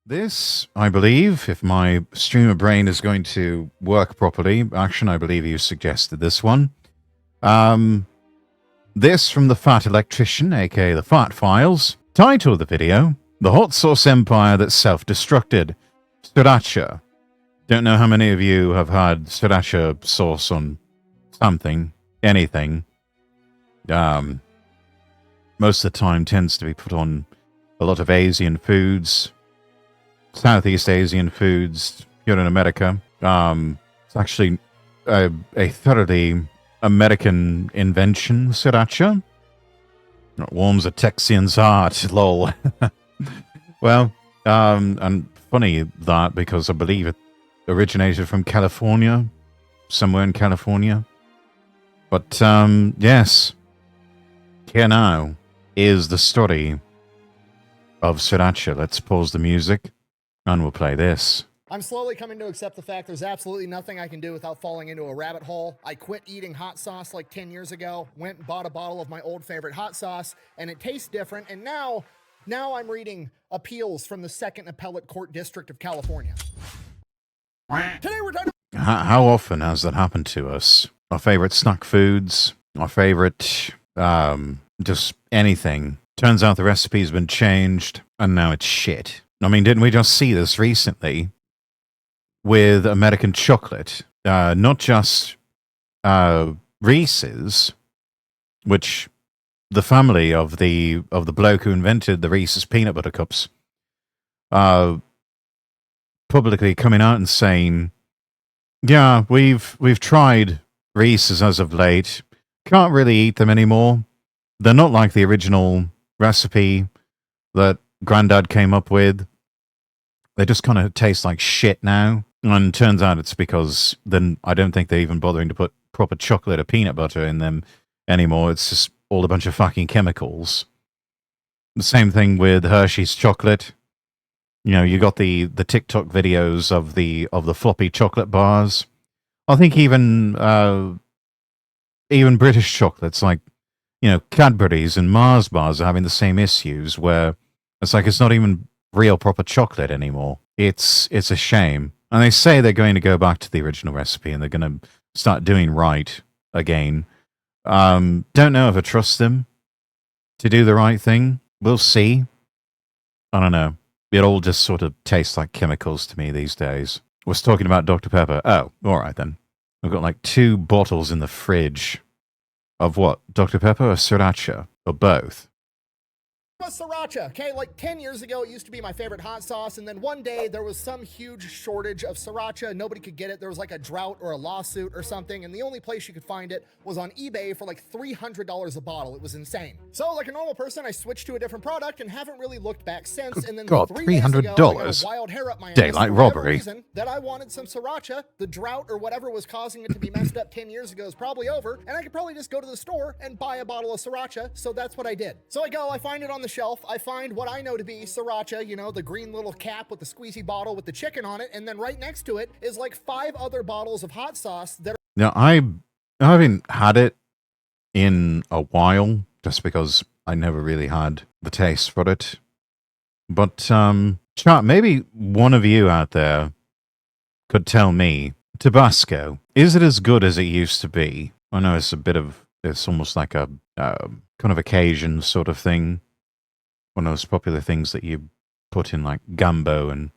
This, I believe, if my streamer brain is going to work properly, Action, I believe you suggested this one. This from the Fat Electrician, aka the Fat Files. Title of the video, The Hot Sauce Empire That Self-Destructed. Sriracha. Don't know how many of you have had sriracha sauce on something, anything. Most of the time tends to be put on a lot of Asian foods. Southeast Asian foods here in America. It's actually a thoroughly American invention, sriracha. It warms a Texian's heart, lol. Well, and funny that because I believe it originated from California, somewhere in California. But, yes. Here now is the story of sriracha. Let's pause the music. And we'll play this. I'm slowly coming to accept the fact there's absolutely nothing I can do without falling into a rabbit hole. I quit eating hot sauce like 10 years ago, went and bought a bottle of my old favorite hot sauce, and it tastes different, and now I'm reading appeals from the 2nd Appellate Court District of California. Today we're talking. How often has that happened to us? Our favorite snack foods, our favorite, just anything. Turns out the recipe's been changed, and now it's shit. I mean, didn't we just see this recently with American chocolate? Not just Reese's, which the family of the bloke who invented the Reese's peanut butter cups, publicly coming out and saying, "Yeah, we've tried Reese's as of late. Can't really eat them anymore. They're not like the original recipe that Granddad came up with. They just kind of taste like shit now." And turns out it's because then I don't think they're even bothering to put proper chocolate or peanut butter in them anymore. It's just all a bunch of fucking chemicals. The same thing with Hershey's chocolate. You know, you got the TikTok videos of the floppy chocolate bars. I think even British chocolates like, you know, Cadbury's and Mars bars are having the same issues where it's like it's not even real proper chocolate anymore. It's a shame. And they say they're going to go back to the original recipe and they're going to start doing right again. Don't know if I trust them to do the right thing. We'll see. I don't know. It all just sort of tastes like chemicals to me these days. I was talking about Dr. Pepper. Oh, all right then. I've got like 2 bottles in the fridge. Of what? Dr. Pepper or Sriracha? Or both? Sriracha, okay? Like 10 years ago, it used to be my favorite hot sauce, and then one day there was some huge shortage of Sriracha. Nobody could get it. There was like a drought or a lawsuit or something, and the only place you could find it was on eBay for like $300 a bottle. It was insane. So, like a normal person, I switched to a different product and haven't really looked back since. Good and then God, 3 days ago, I got a wild hair up my ass daylight for whatever robbery. reason that I wanted some Sriracha. The drought or whatever was causing it to be messed up 10 years ago is probably over, and I could probably just go to the store and buy a bottle of Sriracha. So that's what I did. So I go, I find it on the shelf. I find what I know to be Sriracha, you know, the green little cap with the squeezy bottle with the chicken on it, and then right next to it is like 5 other bottles of hot sauce that are— Now, I haven't had it in a while, just because I never really had the taste for it. But, chat, maybe one of you out there could tell me, Tabasco, is it as good as it used to be? I know it's almost like a kind of occasion sort of thing. One of those popular things that you put in like gumbo and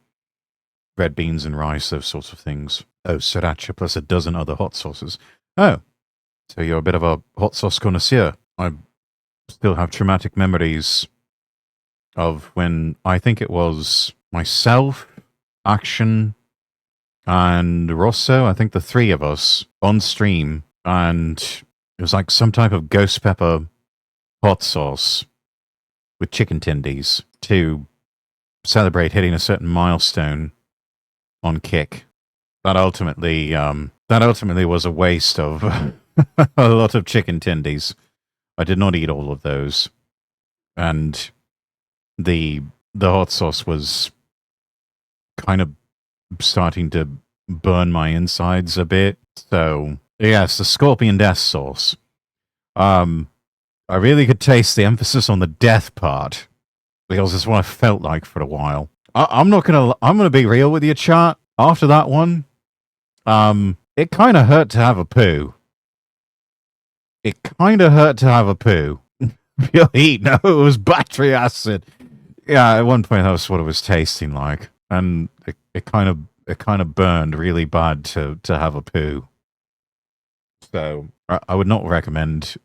red beans and rice, those sorts of things. Oh, sriracha plus a dozen other hot sauces. Oh, so you're a bit of a hot sauce connoisseur. I still have traumatic memories of when I think it was myself, Action, and Rosso, I think the 3 of us on stream, and it was like some type of ghost pepper hot sauce with chicken tendies to celebrate hitting a certain milestone on Kick. That ultimately was a waste of a lot of chicken tendies. I did not eat all of those, and the hot sauce was kind of starting to burn my insides a bit. So yes, the Scorpion Death sauce. I really could taste the emphasis on the death part, because it's what I felt like for a while. I'm not gonna. I'm gonna be real with you, chat. After that one, it kind of hurt to have a poo. It kind of hurt to have a poo. Pure heat. No, it was battery acid. Yeah, at one point that was what it was tasting like, and it kind of burned really bad to have a poo. So I would not recommend.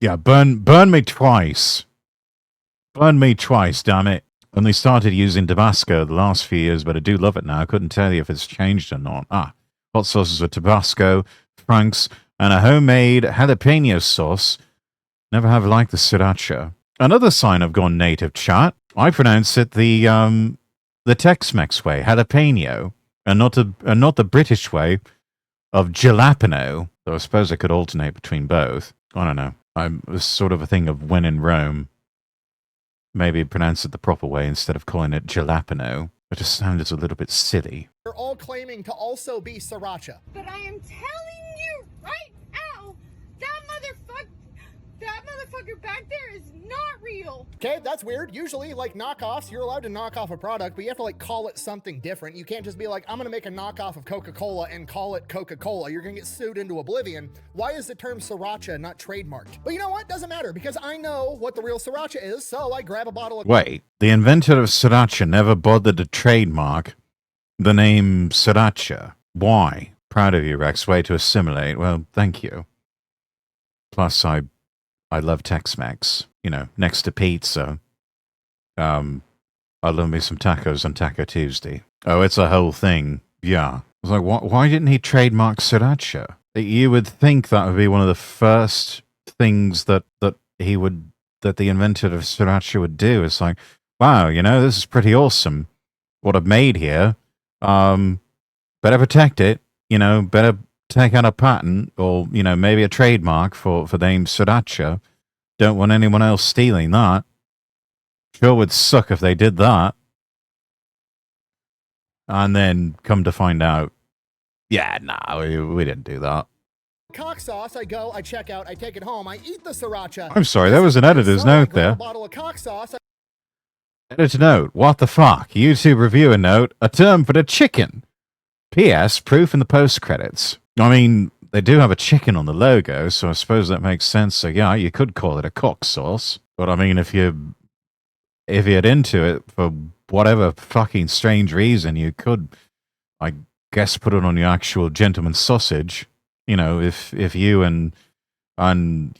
Yeah, burn me twice. Burn me twice, damn it. Only started using Tabasco the last few years, but I do love it now. I couldn't tell you if it's changed or not. Hot sauces with Tabasco, Frank's, and a homemade jalapeno sauce. Never have liked the Sriracha. Another sign I've gone native, chat. I pronounce it the Tex-Mex way, jalapeno, and not the British way of jalapeno. Though I suppose I could alternate between both. I don't know. It's sort of a thing of when in Rome. Maybe pronounce it the proper way instead of calling it jalapeno. It just sounded a little bit silly. They're all claiming to also be Sriracha. But I am telling you right now, that motherfucker back there is not real. Okay, that's weird. Usually, like knockoffs, you're allowed to knock off a product, but you have to like call it something different. You can't just be like, I'm gonna make a knockoff of Coca-Cola and call it Coca-Cola. You're gonna get sued into oblivion. Why is the term Sriracha not trademarked? But you know what? Doesn't matter because I know what the real Sriracha is, so I grab a bottle of. Wait, the inventor of Sriracha never bothered to trademark the name Sriracha. Why? Proud of you, Rex. Way to assimilate. Well, thank you. Plus, I love Tex-Mex. You know, next to pizza. I love me some tacos on Taco Tuesday. Oh, it's a whole thing. Yeah. I was like, why didn't he trademark Sriracha? You would think that would be one of the first things that the inventor of Sriracha would do. It's like, wow, you know, this is pretty awesome. What I've made here. Better protect it. You know, better take out a patent or, you know, maybe a trademark for the name Sriracha. Don't want anyone else stealing that. Sure would suck if they did that. And then come to find out, yeah, nah, we didn't do that. Cock sauce, I go, I check out, I take it home, I eat the Sriracha. I'm sorry, there was an editor's note there. A bottle of cock sauce. Editor note, what the fuck? YouTube reviewer note, a term for the chicken. P.S. Proof in the post-credits. I mean, they do have a chicken on the logo, so I suppose that makes sense. So yeah, you could call it a cock sauce. But I mean, if you're into it for whatever fucking strange reason, you could, I guess, put it on your actual gentleman's sausage. You know, if you and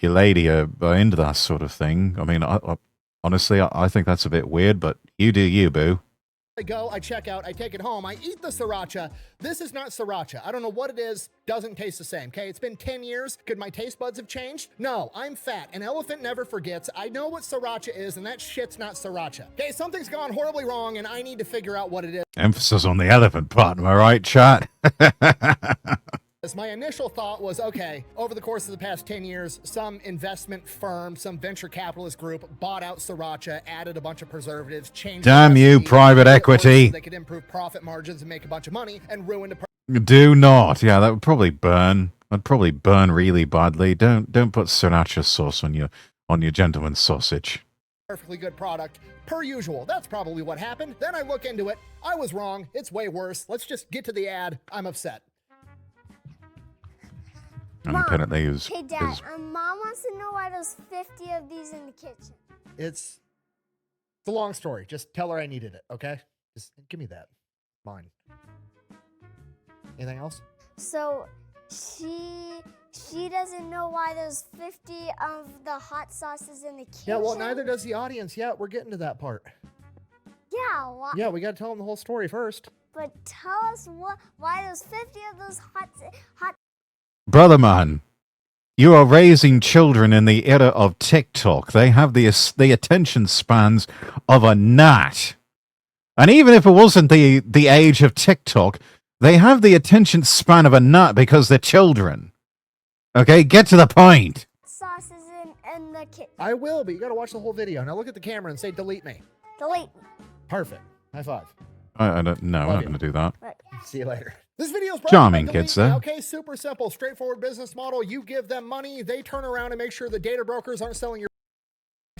your lady are into that sort of thing. I mean, honestly, I think that's a bit weird, but you do you, boo. I go, I check out, I take it home, I eat the Sriracha. This is not Sriracha. I don't know what it is, doesn't taste the same, okay? It's been 10 years. Could my taste buds have changed? No, I'm fat. An elephant never forgets. I know what Sriracha is, and that shit's not Sriracha. Okay, something's gone horribly wrong, and I need to figure out what it is. Emphasis on the elephant part, am I right, chat? My initial thought was, okay, over the course of the past 10 years, some investment firm, some venture capitalist group bought out Sriracha, added a bunch of preservatives, changed. Damn you, private equity. So they could improve profit margins and make a bunch of money and ruin the. Do not. Yeah, that would probably burn. That'd probably burn really badly. Don't put Sriracha sauce on your gentleman's sausage. Perfectly good product, per usual. That's probably what happened. Then I look into it. I was wrong. It's way worse. Let's just get to the ad. I'm upset. And apparently Hey, Dad, Mom wants to know why there's 50 of these in the kitchen. It's a long story. Just tell her I needed it, okay? Just give me that. Mine. Anything else? So she doesn't know why there's 50 of the hot sauces in the kitchen. Yeah, well, neither does the audience yet. We're getting to that part. Yeah, why? Yeah, we got to tell them the whole story first. But tell us why there's 50 of those hot. Brother man, you are raising children in the era of TikTok. They have the attention spans of a gnat. And even if it wasn't the age of TikTok, they have the attention span of a gnat because they're children. Okay, get to the point. Sauces in the kitchen. I will, but you got to watch the whole video. Now look at the camera and say, delete me. Delete me. Perfect. High five. I don't know. I'm not going to do that. Right. See you later. This video is charming kids, though. Okay, super simple, straightforward business model. You give them money, they turn around and make sure the data brokers aren't selling your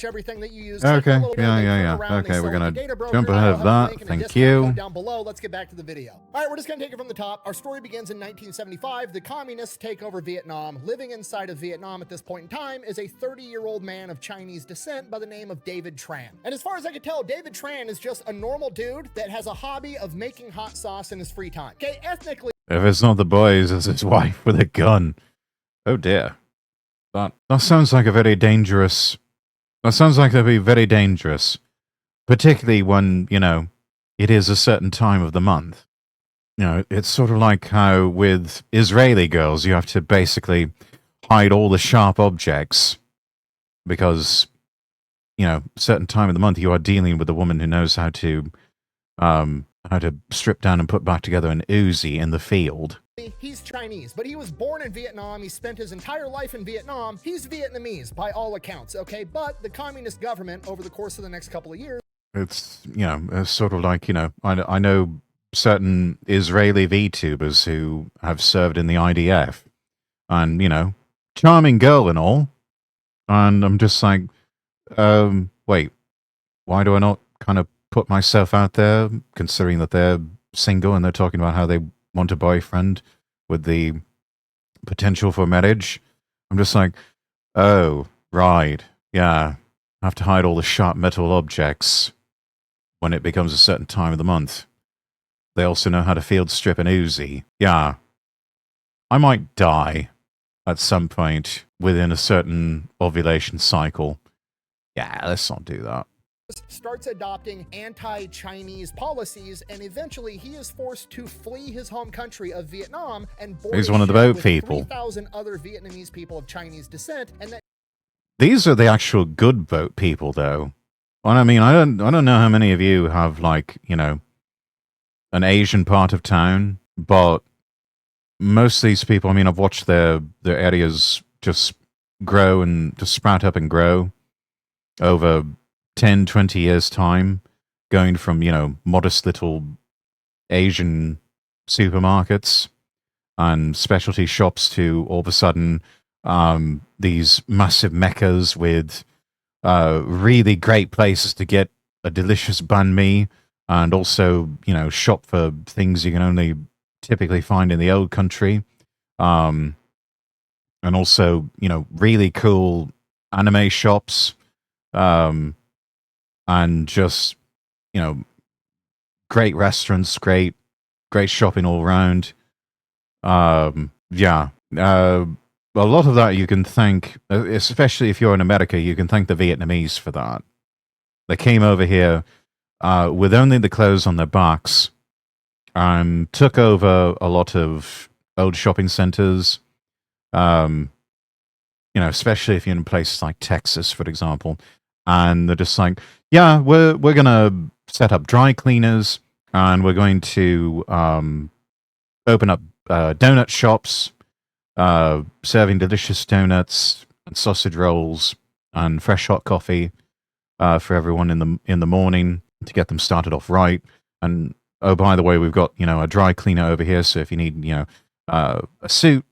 everything that you use. Okay, A little bit, they turn yeah. around, they Okay, sell we're it gonna to data broker, jump and ahead I'll of have a that. link and a Thank discount you. code down below. Let's get back to the video. All right, we're just gonna take it from the top. Our story begins in 1975. The communists take over Vietnam. Living inside of Vietnam at this point in time is a 30-year-old man of Chinese descent by the name of David Tran. And as far as I can tell, David Tran is just a normal dude that has a hobby of making hot sauce in his free time. Okay, ethnically. If it's not the boys, it's his wife with a gun. Oh dear. That sounds like a very dangerous... That sounds like that'd be very dangerous. Particularly when, you know, it is a certain time of the month. You know, it's sort of like how with Israeli girls, you have to basically hide all the sharp objects because, you know, certain time of the month you are dealing with a woman who knows how to strip down and put back together an Uzi in the field. He's Chinese, but he was born in Vietnam. He spent his entire life in Vietnam. He's Vietnamese by all accounts, okay? But the communist government, over the course of the next couple of years... It's, you know, it's sort of like, you know, I know certain Israeli Vtubers who have served in the IDF. And, you know, charming girl and all. And I'm just like, wait, why do I not kind of put myself out there, considering that they're single and they're talking about how they want a boyfriend with the potential for marriage? I'm just like, oh, right, yeah, I have to hide all the sharp metal objects when it becomes a certain time of the month. They also know how to field strip an Uzi. Yeah, I might die at some point within a certain ovulation cycle. Yeah, let's not do that. Starts adopting anti-Chinese policies, and eventually he is forced to flee his home country of Vietnam and board He's a one of the ship boat with people. 3,000 other Vietnamese people of Chinese descent, and that... These are the actual good boat people, though. And I mean, I don't know how many of you have, like, you know, an Asian part of town, but most of these people, I mean, I've watched their areas just grow and just sprout up and grow over 10, 20 years' time, going from, you know, modest little Asian supermarkets and specialty shops to all of a sudden these massive meccas with really great places to get a delicious banh mi and also, you know, shop for things you can only typically find in the old country. And also, you know, really cool anime shops. And just, you know, great restaurants, great shopping all around. Yeah. A lot of that you can thank, especially if you're in America, you can thank the Vietnamese for that. They came over here with only the clothes on their backs and took over a lot of old shopping centers. You know, especially if you're in places like Texas, for example. And they're just like, yeah, we're going to set up dry cleaners and we're going to open up donut shops, serving delicious donuts and sausage rolls and fresh hot coffee for everyone in the morning to get them started off right. And oh, by the way, we've got, you know, a dry cleaner over here. So if you need, you know, a suit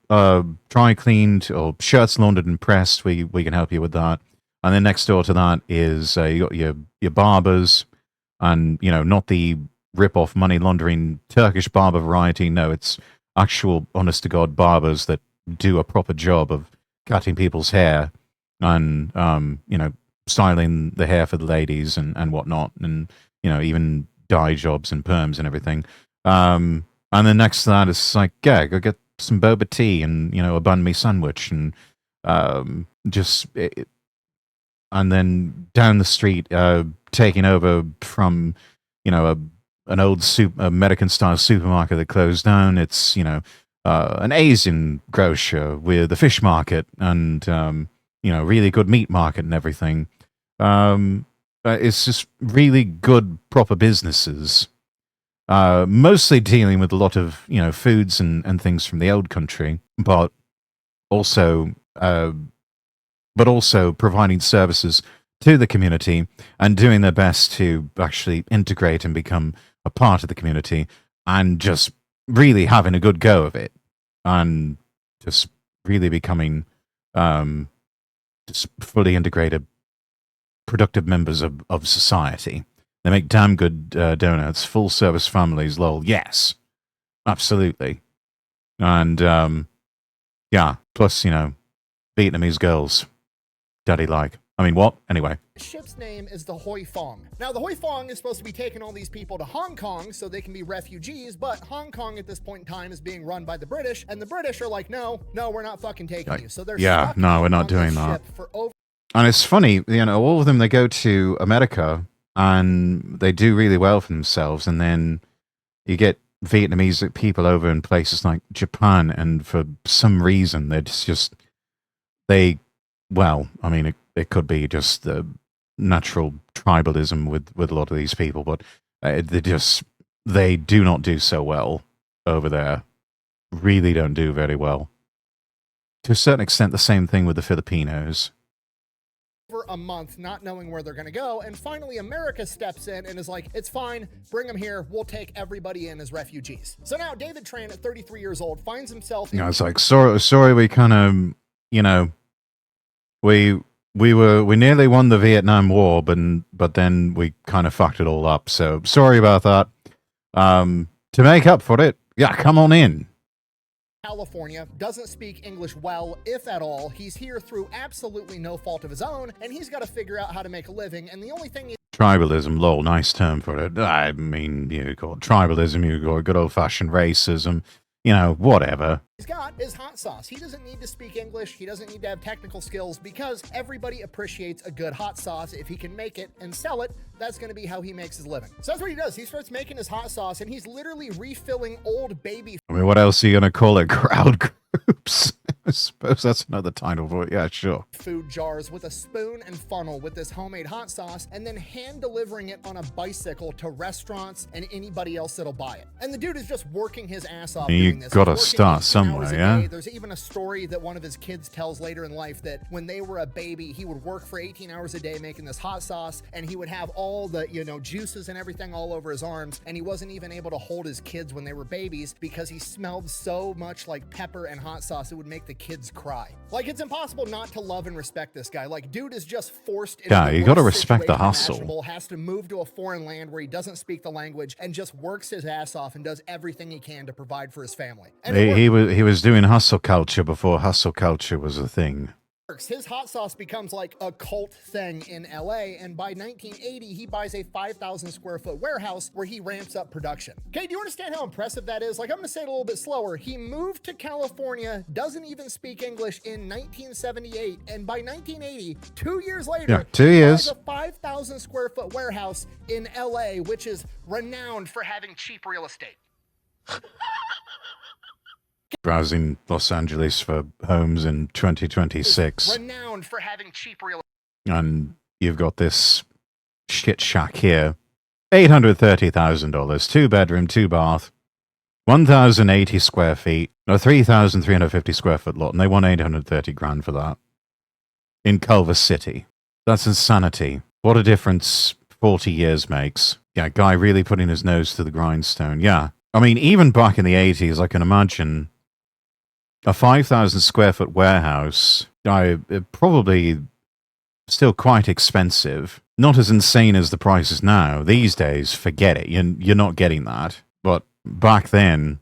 dry cleaned or shirts laundered and pressed, we can help you with that. And then next door to that is you got your barbers, and, you know, not the rip-off money laundering Turkish barber variety. No, it's actual honest to God barbers that do a proper job of cutting people's hair and you know, styling the hair for the ladies and whatnot, and, you know, even dye jobs and perms and everything. And then next to that is like, yeah, go get some boba tea and, you know, a banh mi sandwich and and then down the street, taking over from, you know, an old American style supermarket that closed down. It's, you know, an Asian grocer with a fish market and, you know, really good meat market and everything. It's just really good, proper businesses. Mostly dealing with a lot of, you know, foods and things from the old country, but also providing services to the community and doing their best to actually integrate and become a part of the community and just really having a good go of it and just really becoming just fully integrated productive members of society. They make damn good donuts, full service families, lol. Yes, absolutely. And yeah, plus, Vietnamese girls, daddy like. I mean, what? Anyway. Ship's name is the Hoi Fong. Now, the Hoi Fong is supposed to be taking all these people to Hong Kong so they can be refugees, but Hong Kong at this point in time is being run by the British, and the British are like, no, we're not fucking taking you. So they're stuck we're not doing that. And it's funny, all of them, they go to America and they do really well for themselves, and then you get Vietnamese people over in places like Japan, and for some reason it could be just the natural tribalism with a lot of these people, but they do not do so well over there. Really don't do very well. To a certain extent, the same thing with the Filipinos. For a month, not knowing where they're going to go, and finally America steps in and is like, it's fine, bring them here, we'll take everybody in as refugees. So now David Tran, at 33 years old, finds himself in... it's like, sorry, we kind of, we nearly won the Vietnam War, but then we kind of fucked it all up, so sorry about that. To make up for it, yeah, come on in. California, doesn't speak English well, if at all. He's here through absolutely no fault of his own, and he's got to figure out how to make a living, and the only thing Tribalism, lol, nice term for it. I mean, you call it tribalism, you call it good old-fashioned racism, whatever. He's got is hot sauce. He doesn't need to speak English. He doesn't need to have technical skills, because everybody appreciates a good hot sauce. If he can make it and sell it, that's going to be how he makes his living. So that's what he does. He starts making his hot sauce, and he's literally refilling old baby. I mean, what else are you going to call it? Crowd groups? I suppose that's another title for it. Yeah, sure. Food jars with a spoon and funnel with this homemade hot sauce, and then hand delivering it on a bicycle to restaurants and anybody else that'll buy it. And the dude is just working his ass off doing this. You gotta start somewhere, yeah? There's even a story that one of his kids tells later in life that when they were a baby, he would work for 18 hours a day making this hot sauce, and he would have all the, juices and everything all over his arms, and he wasn't even able to hold his kids when they were babies because he smelled so much like pepper and hot sauce it would make the kids cry. Like, it's impossible not to love and respect this guy. Like, dude is just forced into you gotta respect the hustle. Has to move to a foreign land where he doesn't speak the language and just works his ass off and does everything he can to provide for his family. And he was doing hustle culture before hustle culture was a thing. His hot sauce becomes like a cult thing in LA, and by 1980, he buys a 5,000 square foot warehouse where he ramps up production. Okay, do you understand how impressive that is? Like, I'm gonna say it a little bit slower. He moved to California, doesn't even speak English in 1978, and by 1980, 2 years later, 2 years, he buys a 5,000 square foot warehouse in LA, which is renowned for having cheap real estate. Browsing Los Angeles for homes in 2026. Renowned for having cheap real estate. And you've got this shit shack here. $830,000, 2 bedroom, 2 bath, 1,080 square feet, a 3,350 square foot lot, and they want 830 grand for that. In Culver City. That's insanity. What a difference 40 years makes. Yeah, guy really putting his nose to the grindstone. Yeah. I mean, even back in the 80s, I can imagine a 5,000 square foot warehouse, probably still quite expensive. Not as insane as the prices now. These days, forget it. You're not getting that. But back then,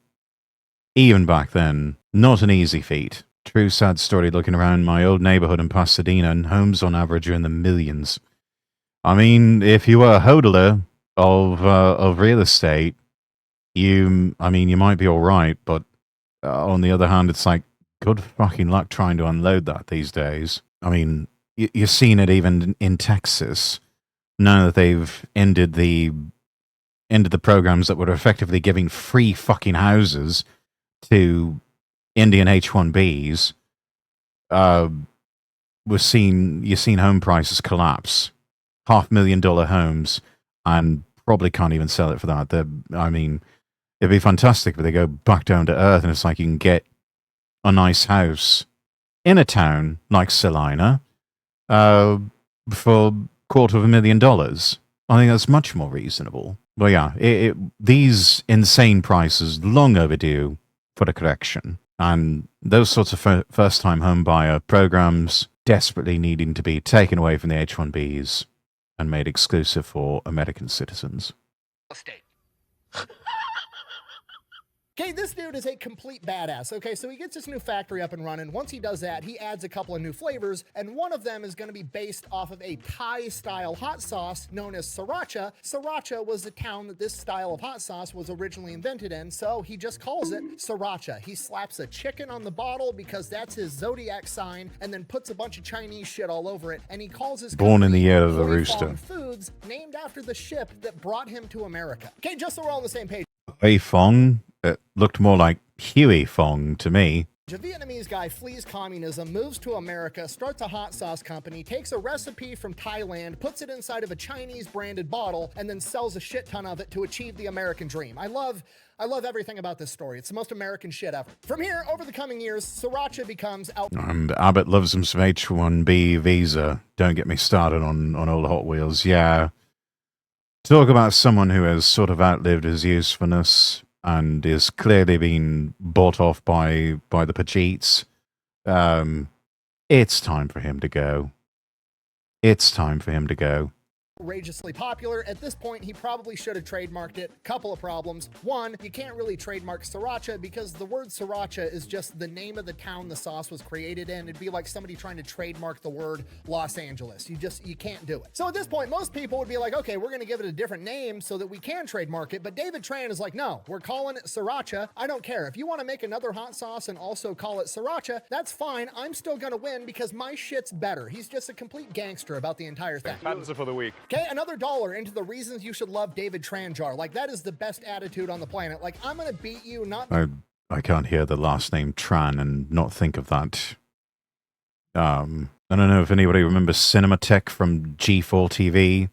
even back then, not an easy feat. True sad story looking around my old neighborhood in Pasadena, and homes on average are in the millions. I mean, if you were a hodler of real estate, you might be all right, but on the other hand, it's like good fucking luck trying to unload that these days. I mean, you're seeing it even in Texas now that they've ended the programs that were effectively giving free fucking houses to Indian H-1Bs. You're seeing home prices collapse, $500,000 homes, and probably can't even sell it for that. It'd be fantastic if they go back down to earth and it's like you can get a nice house in a town like Salina for $250,000. I think that's much more reasonable. But yeah, these insane prices, long overdue for a correction. And those sorts of first-time home buyer programs desperately needing to be taken away from the H-1Bs and made exclusive for American citizens. State. Okay, this dude is a complete badass. Okay, so he gets his new factory up and running. Once he does that, he adds a couple of new flavors, and one of them is going to be based off of a Thai-style hot sauce known as Sriracha. Sriracha was the town that this style of hot sauce was originally invented in, so he just calls it Sriracha. He slaps a chicken on the bottle because that's his zodiac sign, and then puts a bunch of Chinese shit all over it, and he calls his Born in the company year of the Hui rooster. Fong Foods, named after the ship that brought him to America. Okay, just so we're all on the same page. Hui Fong? It looked more like Huey Fong to me. A Vietnamese guy flees communism, moves to America, starts a hot sauce company, takes a recipe from Thailand, puts it inside of a Chinese branded bottle, and then sells a shit ton of it to achieve the American dream. I love everything about this story. It's the most American shit ever. From here, over the coming years, Sriracha becomes out. And Abbott loves him some H-1B visa. Don't get me started on all the Hot Wheels. Yeah. Talk about someone who has sort of outlived his usefulness and is clearly being bought off by the Pacheets. It's time for him to go. It's time for him to go. Outrageously popular. At this point, he probably should have trademarked it. Couple of problems. One, you can't really trademark Sriracha because the word Sriracha is just the name of the town the sauce was created in. It'd be like somebody trying to trademark the word Los Angeles. You can't do it. So at this point, most people would be like, okay, we're going to give it a different name so that we can trademark it. But David Tran is like, no, we're calling it Sriracha. I don't care. If you want to make another hot sauce and also call it Sriracha, that's fine. I'm still going to win because my shit's better. He's just a complete gangster about the entire thing. Patents for the week. Okay, another $1 into the reasons you should love David Tran jar. Like, that is the best attitude on the planet. Like, I'm gonna beat you, not... I can't hear the last name Tran and not think of that. I don't know if anybody remembers Cinematech from G4 TV,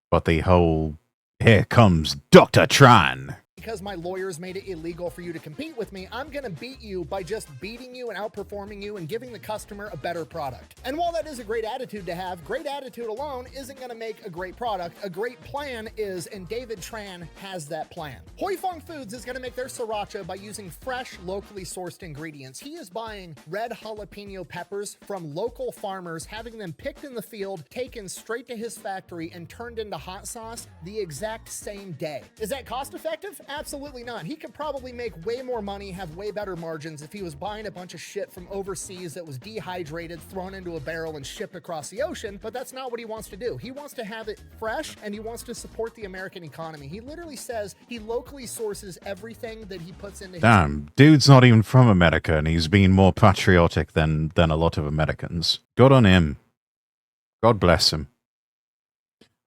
but the whole, here comes Dr. Tran. Because my lawyers made it illegal for you to compete with me, I'm gonna beat you by just beating you and outperforming you and giving the customer a better product. And while that is a great attitude to have, great attitude alone isn't gonna make a great product. A great plan is, and David Tran has that plan. Hui Fong Foods is gonna make their Sriracha by using fresh, locally sourced ingredients. He is buying red jalapeno peppers from local farmers, having them picked in the field, taken straight to his factory, and turned into hot sauce the exact same day. Is that cost effective? Absolutely not. He could probably make way more money, have way better margins if he was buying a bunch of shit from overseas that was dehydrated, thrown into a barrel, and shipped across the ocean, but that's not what he wants to do. He wants to have it fresh, and he wants to support the American economy. He literally says he locally sources everything that he puts into his... Damn, dude's not even from America, and he's being more patriotic than a lot of Americans. Good on him. God bless him.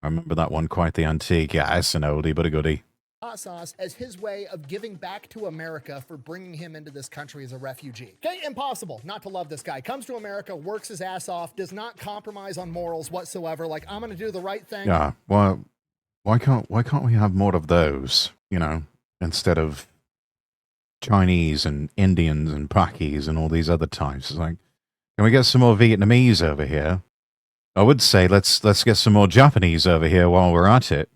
I remember that one, quite the antique. Yeah, it's an oldie, but a goodie. Hot sauce as his way of giving back to America for bringing him into this country as a refugee. Okay, impossible not to love this guy. Comes to America, works his ass off, does not compromise on morals whatsoever. Like, I'm gonna do the right thing. Yeah, well, why can't we have more of those, you know, instead of Chinese and Indians and Pakis and all these other types? It's like, can we get some more Vietnamese over here? I would say let's get some more Japanese over here while we're at it.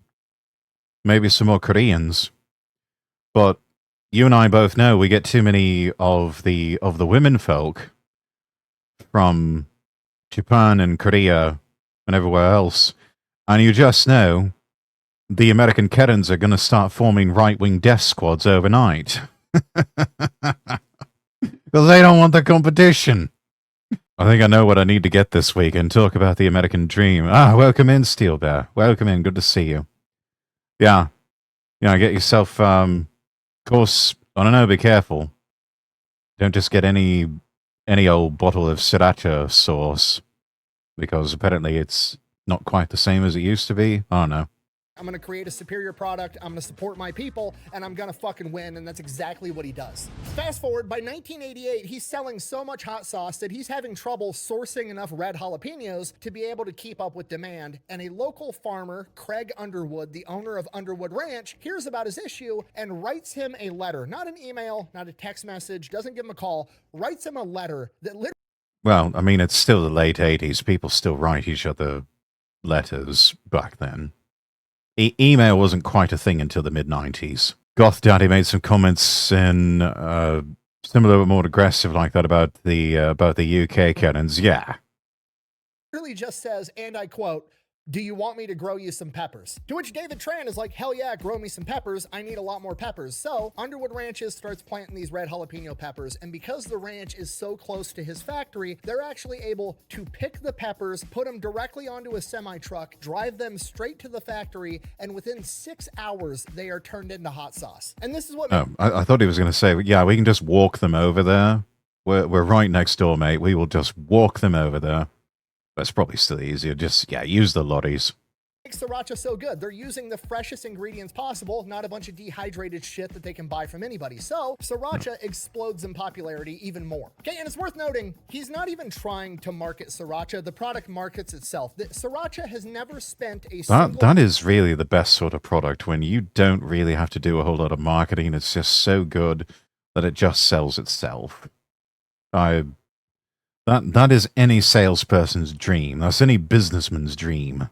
Maybe some more Koreans. But you and I both know we get too many of the women folk from Japan and Korea and everywhere else. And you just know the American Karens are going to start forming right-wing death squads overnight. Because they don't want the competition. I think I know what I need to get this week and talk about the American dream. Ah, welcome in, Steel Bear. Welcome in. Good to see you. Yeah. Get yourself, of course, I don't know, be careful. Don't just get any old bottle of Sriracha sauce, because apparently it's not quite the same as it used to be. I don't know. I'm gonna create a superior product, I'm gonna support my people, and I'm gonna fucking win, and that's exactly what he does. Fast forward, by 1988, he's selling so much hot sauce that he's having trouble sourcing enough red jalapenos to be able to keep up with demand, and a local farmer, Craig Underwood, the owner of Underwood Ranch, hears about his issue and writes him a letter. Not an email, not a text message, doesn't give him a call, writes him a letter that literally... Well, I mean, it's still the late 80s. People still write each other letters back then. Email wasn't quite a thing until the mid-90s. Goth Daddy made some comments in similar but more aggressive like that about the UK Karens. Yeah. Really just says, and I quote, do you want me to grow you some peppers? To which David Tran is like, hell yeah, grow me some peppers. I need a lot more peppers. So Underwood Ranches starts planting these red jalapeno peppers. And because the ranch is so close to his factory, they're actually able to pick the peppers, put them directly onto a semi truck, drive them straight to the factory, and within 6 hours, they are turned into hot sauce. And this is what... Oh, I thought he was going to say, yeah, we can just walk them over there. We're right next door, mate. We will just walk them over there. But it's probably still easier. Just, yeah, use the lorries. Makes Sriracha so good. They're using the freshest ingredients possible, not a bunch of dehydrated shit that they can buy from anybody. So Sriracha explodes in popularity even more. Okay, and it's worth noting, he's not even trying to market Sriracha. The product markets itself. Sriracha has never spent a single... That is really the best sort of product when you don't really have to do a whole lot of marketing. It's just so good that it just sells itself. That is any salesperson's dream. That's any businessman's dream.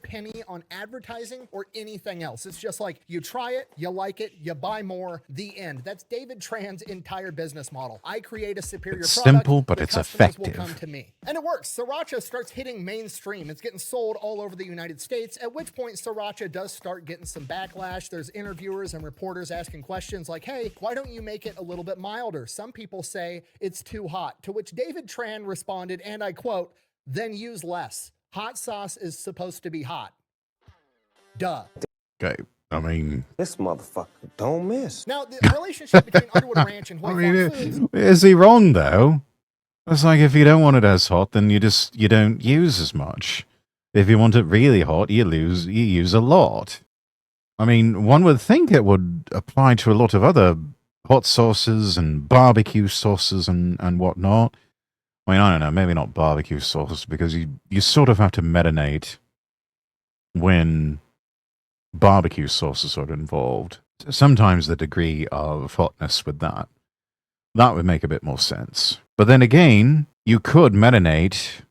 Penny on advertising or anything else. It's just like, you try it, you like it, you buy more, the end. That's David Tran's entire business model. I create a superior it's product. Simple, but the it's customers effective. will come to me. And it works. Sriracha starts hitting mainstream. It's getting sold all over the United States, at which point Sriracha does start getting some backlash. There's interviewers and reporters asking questions like, hey, why don't you make it a little bit milder? Some people say it's too hot, to which David Tran responded, and I quote, then use less. Hot sauce is supposed to be hot. Duh. Okay, I mean... This motherfucker don't miss. Now, the relationship between Underwood Ranch and Hoy Farm Foods... Is he wrong, though? It's like, if you don't want it as hot, then you don't use as much. If you want it really hot, you use a lot. I mean, one would think it would apply to a lot of other hot sauces and barbecue sauces and whatnot. I mean, I don't know, maybe not barbecue sauce, because you sort of have to marinate when barbecue sauces are involved. Sometimes the degree of hotness with that would make a bit more sense. But then again, you could marinate,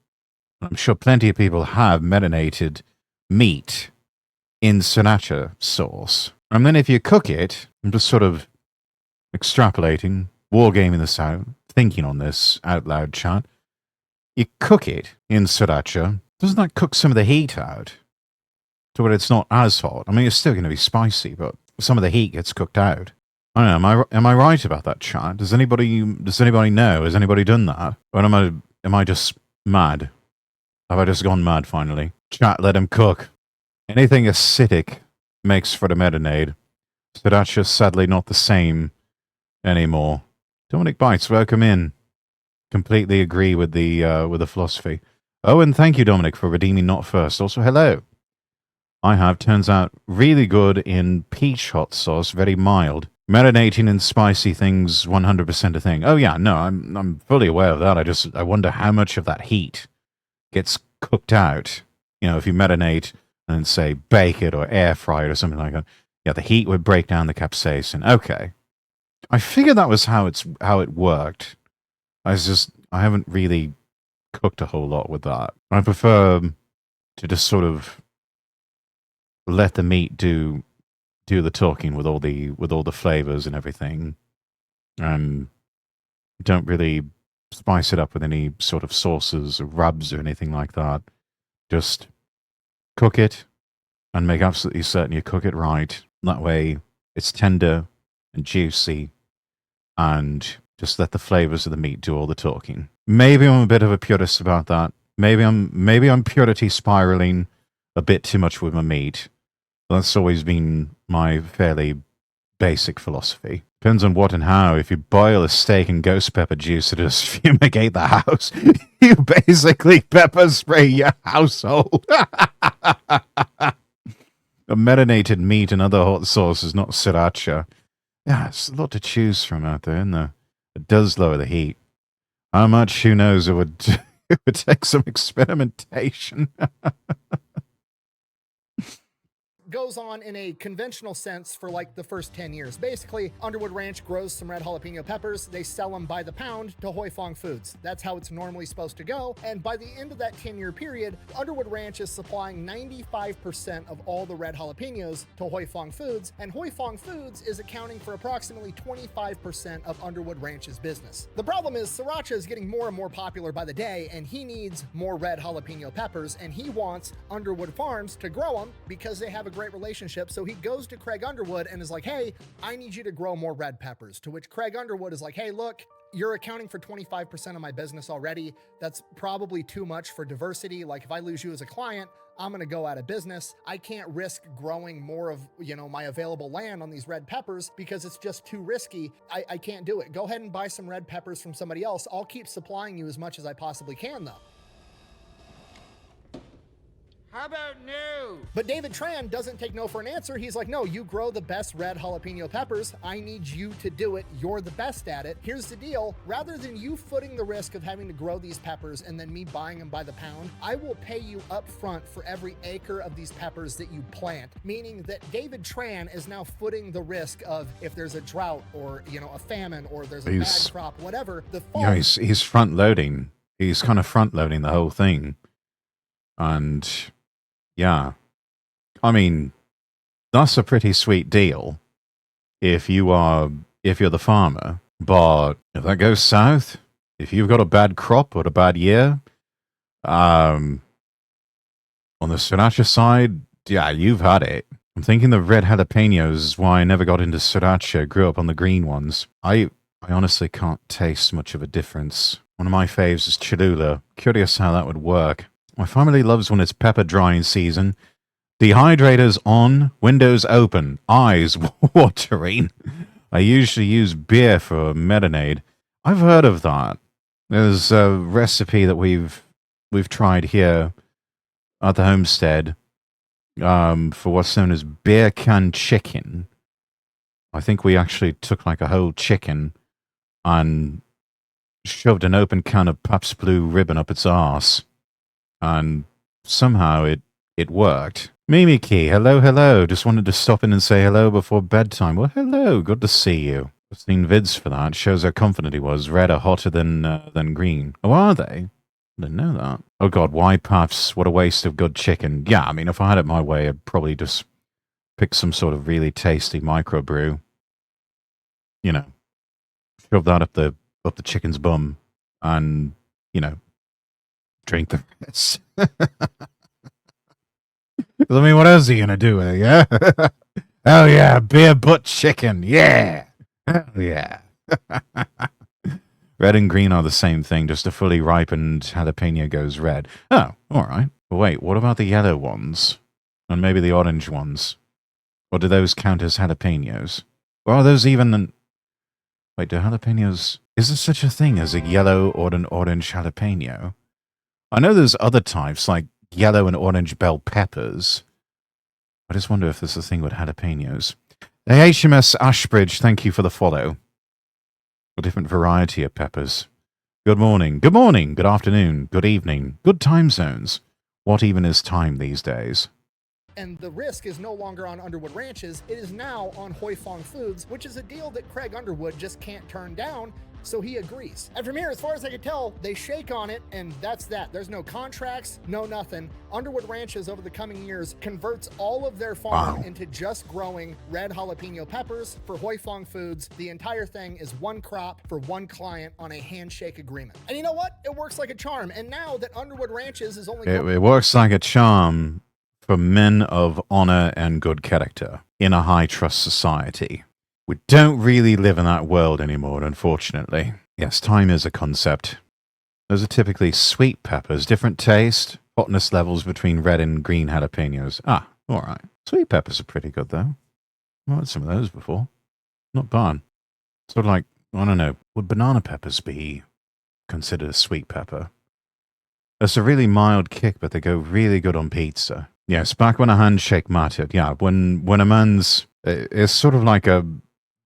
I'm sure plenty of people have marinated meat in sriracha sauce. And then if you cook it, I'm just sort of extrapolating, wargaming this out, thinking on this out loud, chat. You cook it in sriracha. Doesn't that cook some of the heat out to where it's not as hot? I mean, it's still going to be spicy, but some of the heat gets cooked out. I don't know. Am I right about that, chat? Does anybody know? Has anybody done that? Or am I just mad? Have I just gone mad finally? Chat, let him cook. Anything acidic makes for the marinade. Sriracha's sadly not the same anymore. Dominic Bites, welcome in. Completely agree with the philosophy. Oh, and thank you, Dominic, for redeeming not first. Also, hello. I have, turns out, really good in peach hot sauce, very mild. Marinating in spicy things, 100% a thing. Oh yeah, no, I'm fully aware of that. I wonder how much of that heat gets cooked out. You know, if you marinate and say bake it or air fry it or something like that. Yeah, the heat would break down the capsaicin. Okay. I figured that was how it worked. I haven't really cooked a whole lot with that. I prefer to just sort of let the meat do the talking with all the flavors and everything, and don't really spice it up with any sort of sauces or rubs or anything like that. Just cook it and make absolutely certain you cook it right. That way it's tender and juicy, and just let the flavors of the meat do all the talking. Maybe I'm a bit of a purist about that. Maybe I'm purity spiraling a bit too much with my meat. That's always been my fairly basic philosophy. Depends on what and how. If you boil a steak in ghost pepper juice to just fumigate the house, you basically pepper spray your household. A marinated meat and other hot sauce is not sriracha. Yeah, it's a lot to choose from out there, isn't there? It does lower the heat. How much? Who knows? It would take some experimentation. goes on in a conventional sense for like the first 10 years. Basically, Underwood Ranch grows some red jalapeno peppers. They sell them by the pound to Hoi Fong Foods. That's how it's normally supposed to go. And by the end of that 10-year period, Underwood Ranch is supplying 95% of all the red jalapenos to Hoi Fong Foods. And Hoi Fong Foods is accounting for approximately 25% of Underwood Ranch's business. The problem is Sriracha is getting more and more popular by the day, and he needs more red jalapeno peppers, and he wants Underwood Farms to grow them because they have a great relationship. So he goes to Craig Underwood and is like, hey, I need you to grow more red peppers. To which Craig Underwood is like, hey, look, you're accounting for 25% of my business already. That's probably too much for diversity. Like, if I lose you as a client, I'm going to go out of business. I can't risk growing more of, my available land on these red peppers because it's just too risky. I can't do it. Go ahead and buy some red peppers from somebody else. I'll keep supplying you as much as I possibly can, though. How about no? But David Tran doesn't take no for an answer. He's like, no, you grow the best red jalapeno peppers. I need you to do it. You're the best at it. Here's the deal. Rather than you footing the risk of having to grow these peppers and then me buying them by the pound, I will pay you up front for every acre of these peppers that you plant. Meaning that David Tran is now footing the risk of if there's a drought or, a famine or there's a bad crop, whatever. He's front loading. He's kind of front loading the whole thing. And yeah, I mean, that's a pretty sweet deal if you're the farmer. But if that goes south, if you've got a bad crop or a bad year, on the Sriracha side, yeah, you've had it. I'm thinking the red jalapenos is why I never got into Sriracha, grew up on the green ones. I honestly can't taste much of a difference. One of my faves is Cholula. Curious how that would work. My family loves when it's pepper drying season. Dehydrators on, windows open, eyes watering. I usually use beer for marinade. I've heard of that. There's a recipe that we've tried here at the homestead for what's known as beer can chicken. I think we actually took like a whole chicken and shoved an open can of Pabst Blue Ribbon up its arse. And somehow it worked. Mimiki, hello. Just wanted to stop in and say hello before bedtime. Well, hello, good to see you. I've seen vids for that. Shows how confident he was. Red are hotter than green. Oh, are they? I didn't know that. Oh god, why Pabst? What a waste of good chicken. Yeah, I mean, if I had it my way, I'd probably just pick some sort of really tasty microbrew. Shove that up the chicken's bum and, drink the rest. I mean, what else are you going to do with it, yeah? Oh, yeah, beer butt chicken, yeah. Hell yeah. Red and green are the same thing, just a fully ripened jalapeno goes red. Oh, all right. But wait, what about the yellow ones? And maybe the orange ones? Or do those count as jalapenos? Or are those even... Wait, do jalapenos... Is there such a thing as a yellow or an orange jalapeno? I know there's other types, like yellow and orange bell peppers. I just wonder if there's a thing with jalapenos. Hey, HMS Ashbridge, thank you for the follow. A different variety of peppers. Good morning, good afternoon, good evening, good time zones. What even is time these days? And the risk is no longer on Underwood Ranches. It is now on Hoi Fong Foods, which is a deal that Craig Underwood just can't turn down. So he agrees. And from here, as far as I can tell, they shake on it, and that's that. There's no contracts, no nothing. Underwood Ranches, over the coming years, converts all of their farm into just growing red jalapeno peppers for Hoi Fong Foods. The entire thing is one crop for one client on a handshake agreement. And you know what? It works like a charm. And now that Underwood Ranches is only... It works like a charm for men of honor and good character in a high-trust society. We don't really live in that world anymore, unfortunately. Yes, time is a concept. Those are typically sweet peppers, different taste, hotness levels between red and green jalapenos. Ah, all right. Sweet peppers are pretty good, though. I've had some of those before. Not bad. Sort of like, I don't know, would banana peppers be considered a sweet pepper? It's a really mild kick, but they go really good on pizza. Yes, back when a handshake mattered. Yeah, when a man's... It's sort of like a...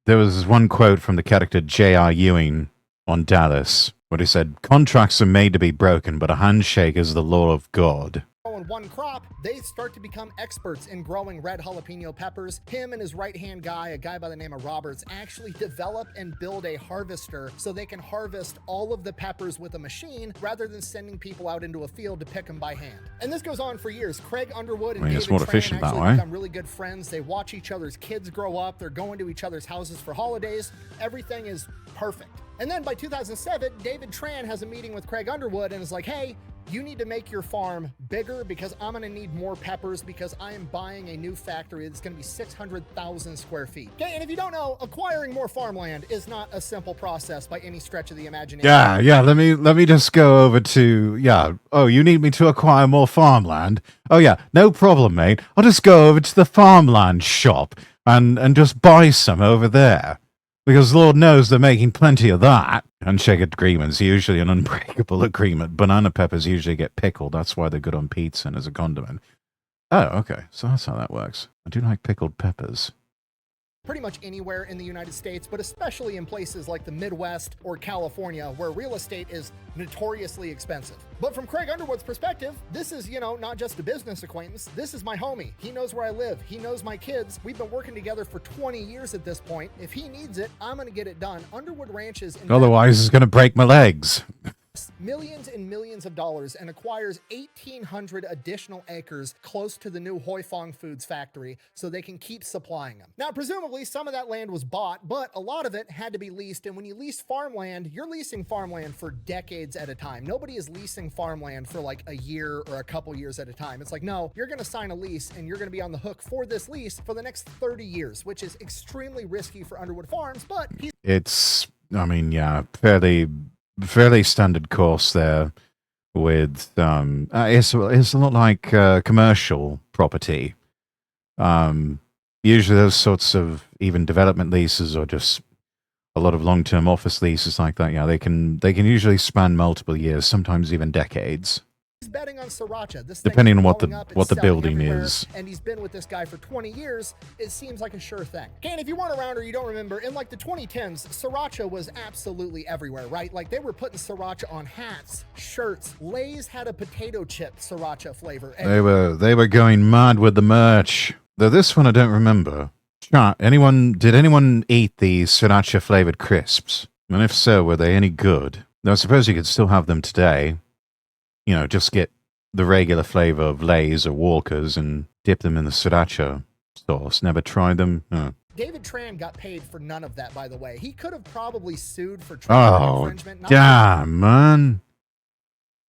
There was one quote from the character J.R. Ewing on Dallas, where he said, "Contracts are made to be broken, but a handshake is the law of God." growing one crop, they start to become experts in growing red jalapeno peppers. Him and his right-hand guy, a guy by the name of Roberts, actually develop and build a harvester so they can harvest all of the peppers with a machine rather than sending people out into a field to pick them by hand. And this goes on for years. Craig Underwood and it's David more Tran efficient that actually way. become really good friends. They watch each other's kids grow up. They're going to each other's houses for holidays. Everything is perfect. And then by 2007, David Tran has a meeting with Craig Underwood and is like, hey, you need to make your farm bigger because I'm going to need more peppers because I am buying a new factory that's going to be 600,000 square feet. Okay, and if you don't know, acquiring more farmland is not a simple process by any stretch of the imagination. Yeah. Let me just go over to Oh, you need me to acquire more farmland? Oh yeah, no problem, mate. I'll just go over to the farmland shop and just buy some over there. Because Lord knows they're making plenty of that. Handshake agreement's usually an unbreakable agreement. Banana peppers usually get pickled. That's why they're good on pizza and as a condiment. Oh, okay. So that's how that works. I do like pickled peppers. Pretty much anywhere in the United States, but especially in places like the Midwest or California, where real estate is notoriously expensive. But from Craig Underwood's perspective, this is, not just a business acquaintance. This is my homie. He knows where I live. He knows my kids. We've been working together for 20 years at this point. If he needs it, I'm going to get it done. Underwood Ranches... Otherwise, it's going to break my legs. Millions and millions of dollars and acquires 1,800 additional acres close to the new Hoi Fong Foods factory so they can keep supplying them. Now, presumably, some of that land was bought, but a lot of it had to be leased. And when you lease farmland, you're leasing farmland for decades at a time. Nobody is leasing farmland for like a year or a couple years at a time. It's like, no, you're going to sign a lease and you're going to be on the hook for this lease for the next 30 years, which is extremely risky for Underwood Farms, but It's, fairly standard course there with it's a lot like commercial property. Usually those sorts of even development leases or just a lot of long-term office leases like that, they can usually span multiple years, sometimes even decades. he's betting on Sriracha. This depending thing on is blowing up, what it's the selling building everywhere, is. and he's been with this guy for 20 years. It seems like a sure thing. Okay, and if you weren't around or you don't remember, in like the 2010s, Sriracha was absolutely everywhere, right? Like they were putting Sriracha on hats, shirts. Lay's had a potato chip Sriracha flavor. They were going mad with the merch. Though this one I don't remember. Chat, did anyone eat the Sriracha flavored crisps? And if so, were they any good? Now, I suppose you could still have them today. Just get the regular flavor of Lay's or Walker's and dip them in the Sriracha sauce. Never tried them? Oh. David Tran got paid for none of that, by the way. He could have probably sued for trademark infringement. Damn, man.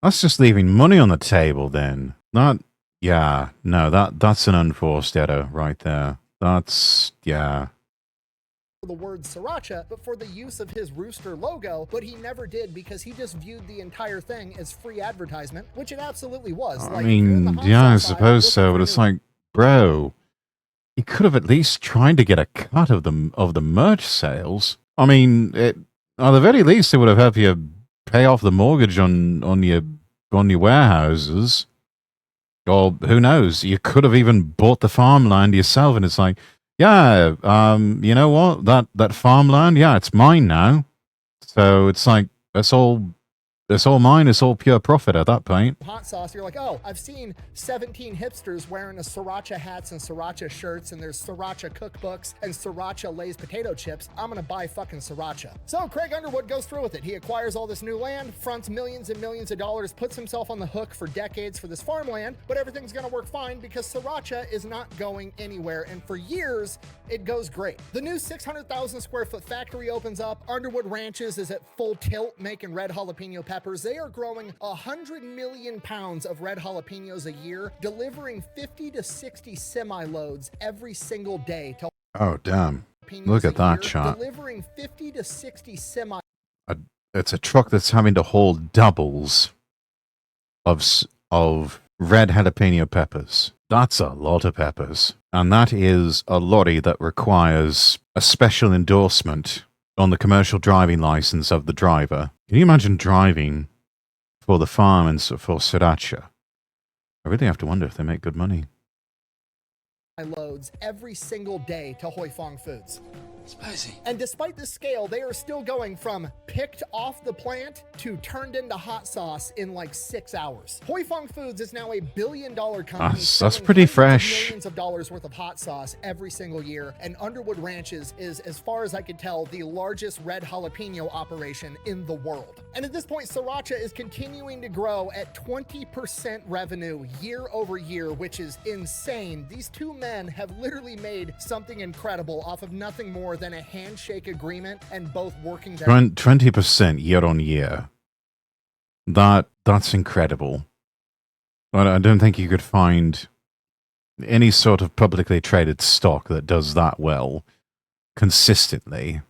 That's just leaving money on the table then. That's an unforced error right there. The word Sriracha, but for the use of his rooster logo, but he never did because he just viewed the entire thing as free advertisement, which it absolutely was. I suppose so, but it's like, bro, he could have at least tried to get a cut of the merch sales. I mean, at the very least, it would have helped you pay off the mortgage on your warehouses. Or who knows? You could have even bought the farmland yourself, and it's like, yeah, you know what? That farmland, yeah, it's mine now. So it's like it's all mine. It's all pure profit at that point. Hot sauce, you're like, oh, I've seen 17 hipsters wearing a Sriracha hats and Sriracha shirts, and there's Sriracha cookbooks and Sriracha Lay's potato chips. I'm gonna buy fucking Sriracha. So Craig Underwood goes through with it. He acquires all this new land, fronts millions and millions of dollars, puts himself on the hook for decades for this farmland, but everything's gonna work fine because Sriracha is not going anywhere, and for years, it goes great. The new 600,000 square foot factory opens up. Underwood Ranches is at full tilt, making red jalapeno peppers. They are growing 100 million pounds of red jalapenos a year, delivering 50 to 60 semi-loads every single day. Oh, damn. Look at that shot. Delivering 50 to 60 semi. It's a truck that's having to haul doubles of red jalapeno peppers. That's a lot of peppers. And that is a lorry that requires a special endorsement on the commercial driving license of the driver. Can you imagine driving for the farm and for Sriracha? I really have to wonder if they make good money. Loads every single day to Hoi Fong Foods. Spicy. And despite this scale, they are still going from picked off the plant to turned into hot sauce in like 6 hours. Hoi Fong Foods is now a $1 billion company. That's selling pretty hundreds of fresh. Millions of dollars worth of hot sauce every single year. And Underwood Ranches is, as far as I could tell, the largest red jalapeno operation in the world. And at this point, Sriracha is continuing to grow at 20% revenue year over year, which is insane. These two men have literally made something incredible off of nothing more than a handshake agreement and both working their 20% year on year. That's incredible. I don't think you could find any sort of publicly traded stock that does that well consistently.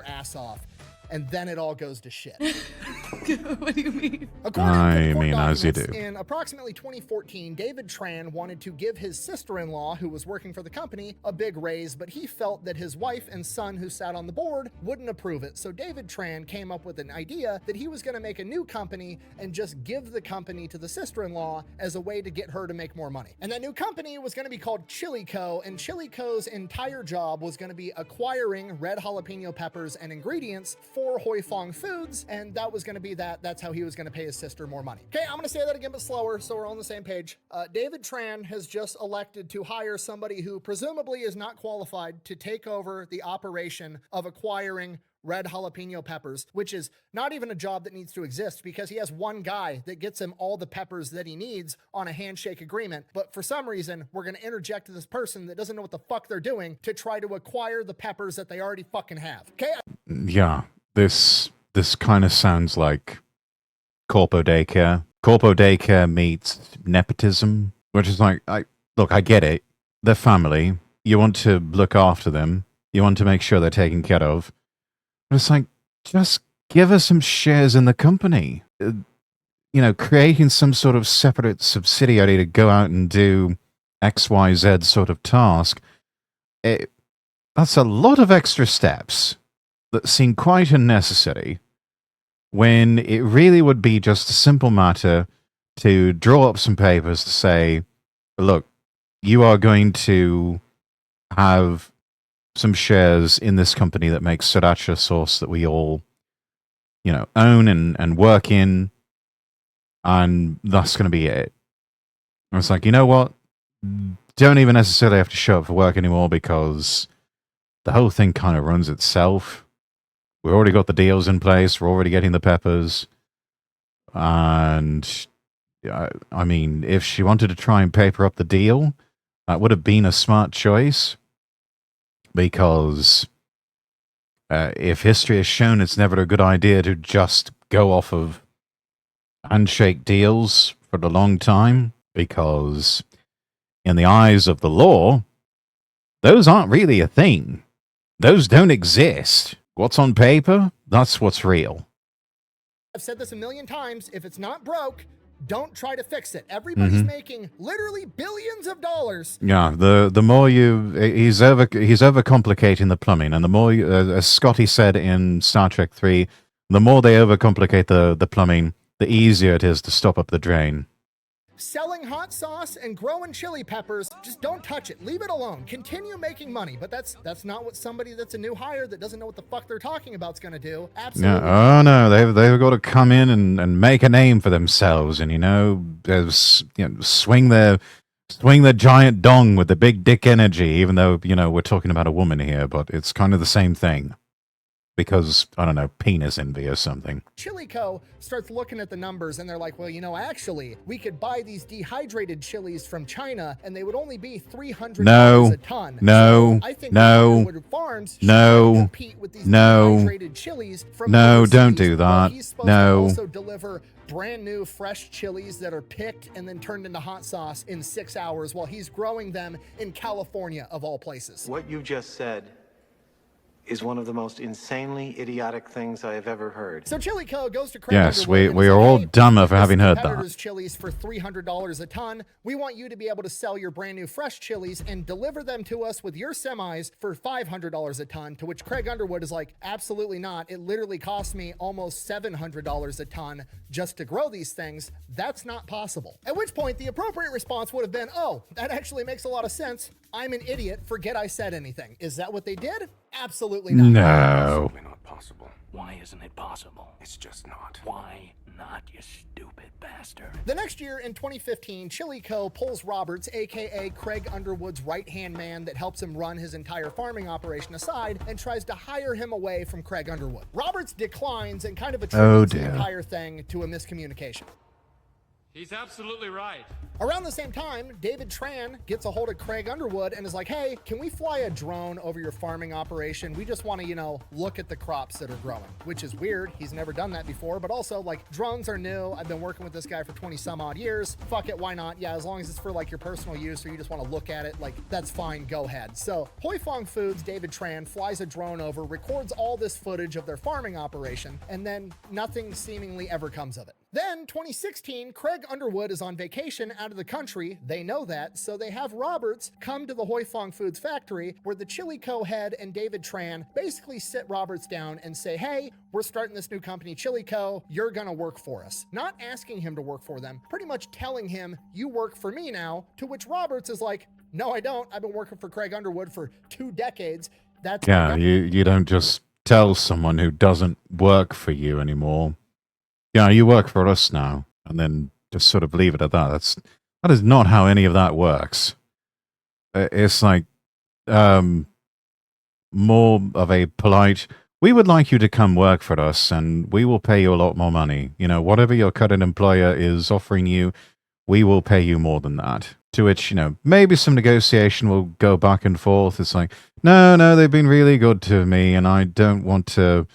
ass off. And then it all goes to shit. What do you mean? According to I the court mean, as you documents, do. in approximately 2014, David Tran wanted to give his sister-in-law, who was working for the company, a big raise, but he felt that his wife and son, who sat on the board, wouldn't approve it. So David Tran came up with an idea that he was going to make a new company and just give the company to the sister-in-law as a way to get her to make more money. And that new company was going to be called Chili Co., and Chili Co.'s entire job was going to be acquiring red jalapeno peppers and ingredients for Hoi Fong Foods, and that was going to be that's how he was going to pay his sister more money. Okay, I'm going to say that again, but slower, so we're on the same page. David Tran has just elected to hire somebody who presumably is not qualified to take over the operation of acquiring red jalapeno peppers, which is not even a job that needs to exist because he has one guy that gets him all the peppers that he needs on a handshake agreement. But for some reason, we're going to interject this person that doesn't know what the fuck they're doing to try to acquire the peppers that they already fucking have. Okay? Yeah, this kind of sounds like corpo daycare. Corpo daycare meets nepotism, which is like, I get it. They're family. You want to look after them. You want to make sure they're taken care of. But it's like, just give us some shares in the company. Creating some sort of separate subsidiary to go out and do XYZ sort of task. That's a lot of extra steps that seem quite unnecessary when it really would be just a simple matter to draw up some papers to say, look, you are going to have some shares in this company that makes sriracha sauce that we all, own and work in, and that's going to be it. And it's like, you know what? Don't even necessarily have to show up for work anymore because the whole thing kind of runs itself. We've already got the deals in place. We're already getting the peppers. And, I mean, if she wanted to try and paper up the deal, that would have been a smart choice. Because if history has shown it's never a good idea to just go off of handshake deals for a long time, because in the eyes of the law, those aren't really a thing. Those don't exist. What's on paper, that's what's real. I've said this a million times. If it's not broke, don't try to fix it. Everybody's making literally billions of dollars. Yeah, the more he's overcomplicating the plumbing, and the more, as Scotty said in Star Trek 3, the more they overcomplicate the plumbing, the easier it is to stop up the drain. Selling hot sauce and growing chili peppers, just don't touch it. Leave it alone. Continue making money. But that's not what somebody that's a new hire that doesn't know what the fuck they're talking about is going to do. Absolutely. Yeah. Oh no, they've got to come in and make a name for themselves, and swing their giant dong with the big dick energy. Even though we're talking about a woman here, but it's kind of the same thing. Because, I don't know, penis envy or something. Chili Co. starts looking at the numbers and they're like, well, actually, we could buy these dehydrated chilies from China and they would only be $300 a ton. No, so I think no, Underwood Farms should no, compete with these no, dehydrated chilies from no, overseas, don't do while that. he's supposed No. to also deliver brand new fresh chilies that are picked and then turned into hot sauce in 6 hours while he's growing them in California, of all places. What you just said is one of the most insanely idiotic things I have ever heard. So Chili Co. goes to Craig Yes, Underwood we and are is all like, hey, dumber for this having heard that. competitor's chilies for $300 a ton. We want you to be able to sell your brand new fresh chilies and deliver them to us with your semis for $500 a ton, to which Craig Underwood is like, absolutely not. It literally cost me almost $700 a ton just to grow these things. That's not possible. At which point the appropriate response would have been, oh, that actually makes a lot of sense. I'm an idiot. Forget I said anything. Is that what they did? Absolutely not. No. Absolutely not possible. Why isn't it possible? It's just not. Why not, you stupid bastard? The next year, in 2015, Chili Co. pulls Roberts, aka Craig Underwood's right-hand man that helps him run his entire farming operation, aside and tries to hire him away from Craig Underwood. Roberts declines and kind of attributes the entire thing to a miscommunication. He's absolutely right. Around the same time, David Tran gets a hold of Craig Underwood and is like, hey, can we fly a drone over your farming operation? We just want to, look at the crops that are growing, which is weird. He's never done that before, but also, drones are new. I've been working with this guy for 20 some odd years. Fuck it, why not? Yeah, as long as it's for, your personal use or you just want to look at it, that's fine, go ahead. So, Hoi Fong Foods' David Tran flies a drone over, records all this footage of their farming operation, and then nothing seemingly ever comes of it. Then, 2016, Craig Underwood is on vacation out of the country. They know that, so they have Roberts come to the Hoi Fong Foods factory where the Chili Co. head and David Tran basically sit Roberts down and say, hey, we're starting this new company, Chili Co. You're gonna work for us. Not asking him to work for them, pretty much telling him, you work for me now, to which Roberts is like, no, I don't. I've been working for Craig Underwood for 2 decades. That's Yeah, you don't just tell someone who doesn't work for you anymore, yeah, you work for us now, and then just sort of leave it at that. That is not how any of that works. It's more of a polite, we would like you to come work for us, and we will pay you a lot more money. Whatever your current employer is offering you, we will pay you more than that. To which, maybe some negotiation will go back and forth. It's like, no, they've been really good to me, and I don't want to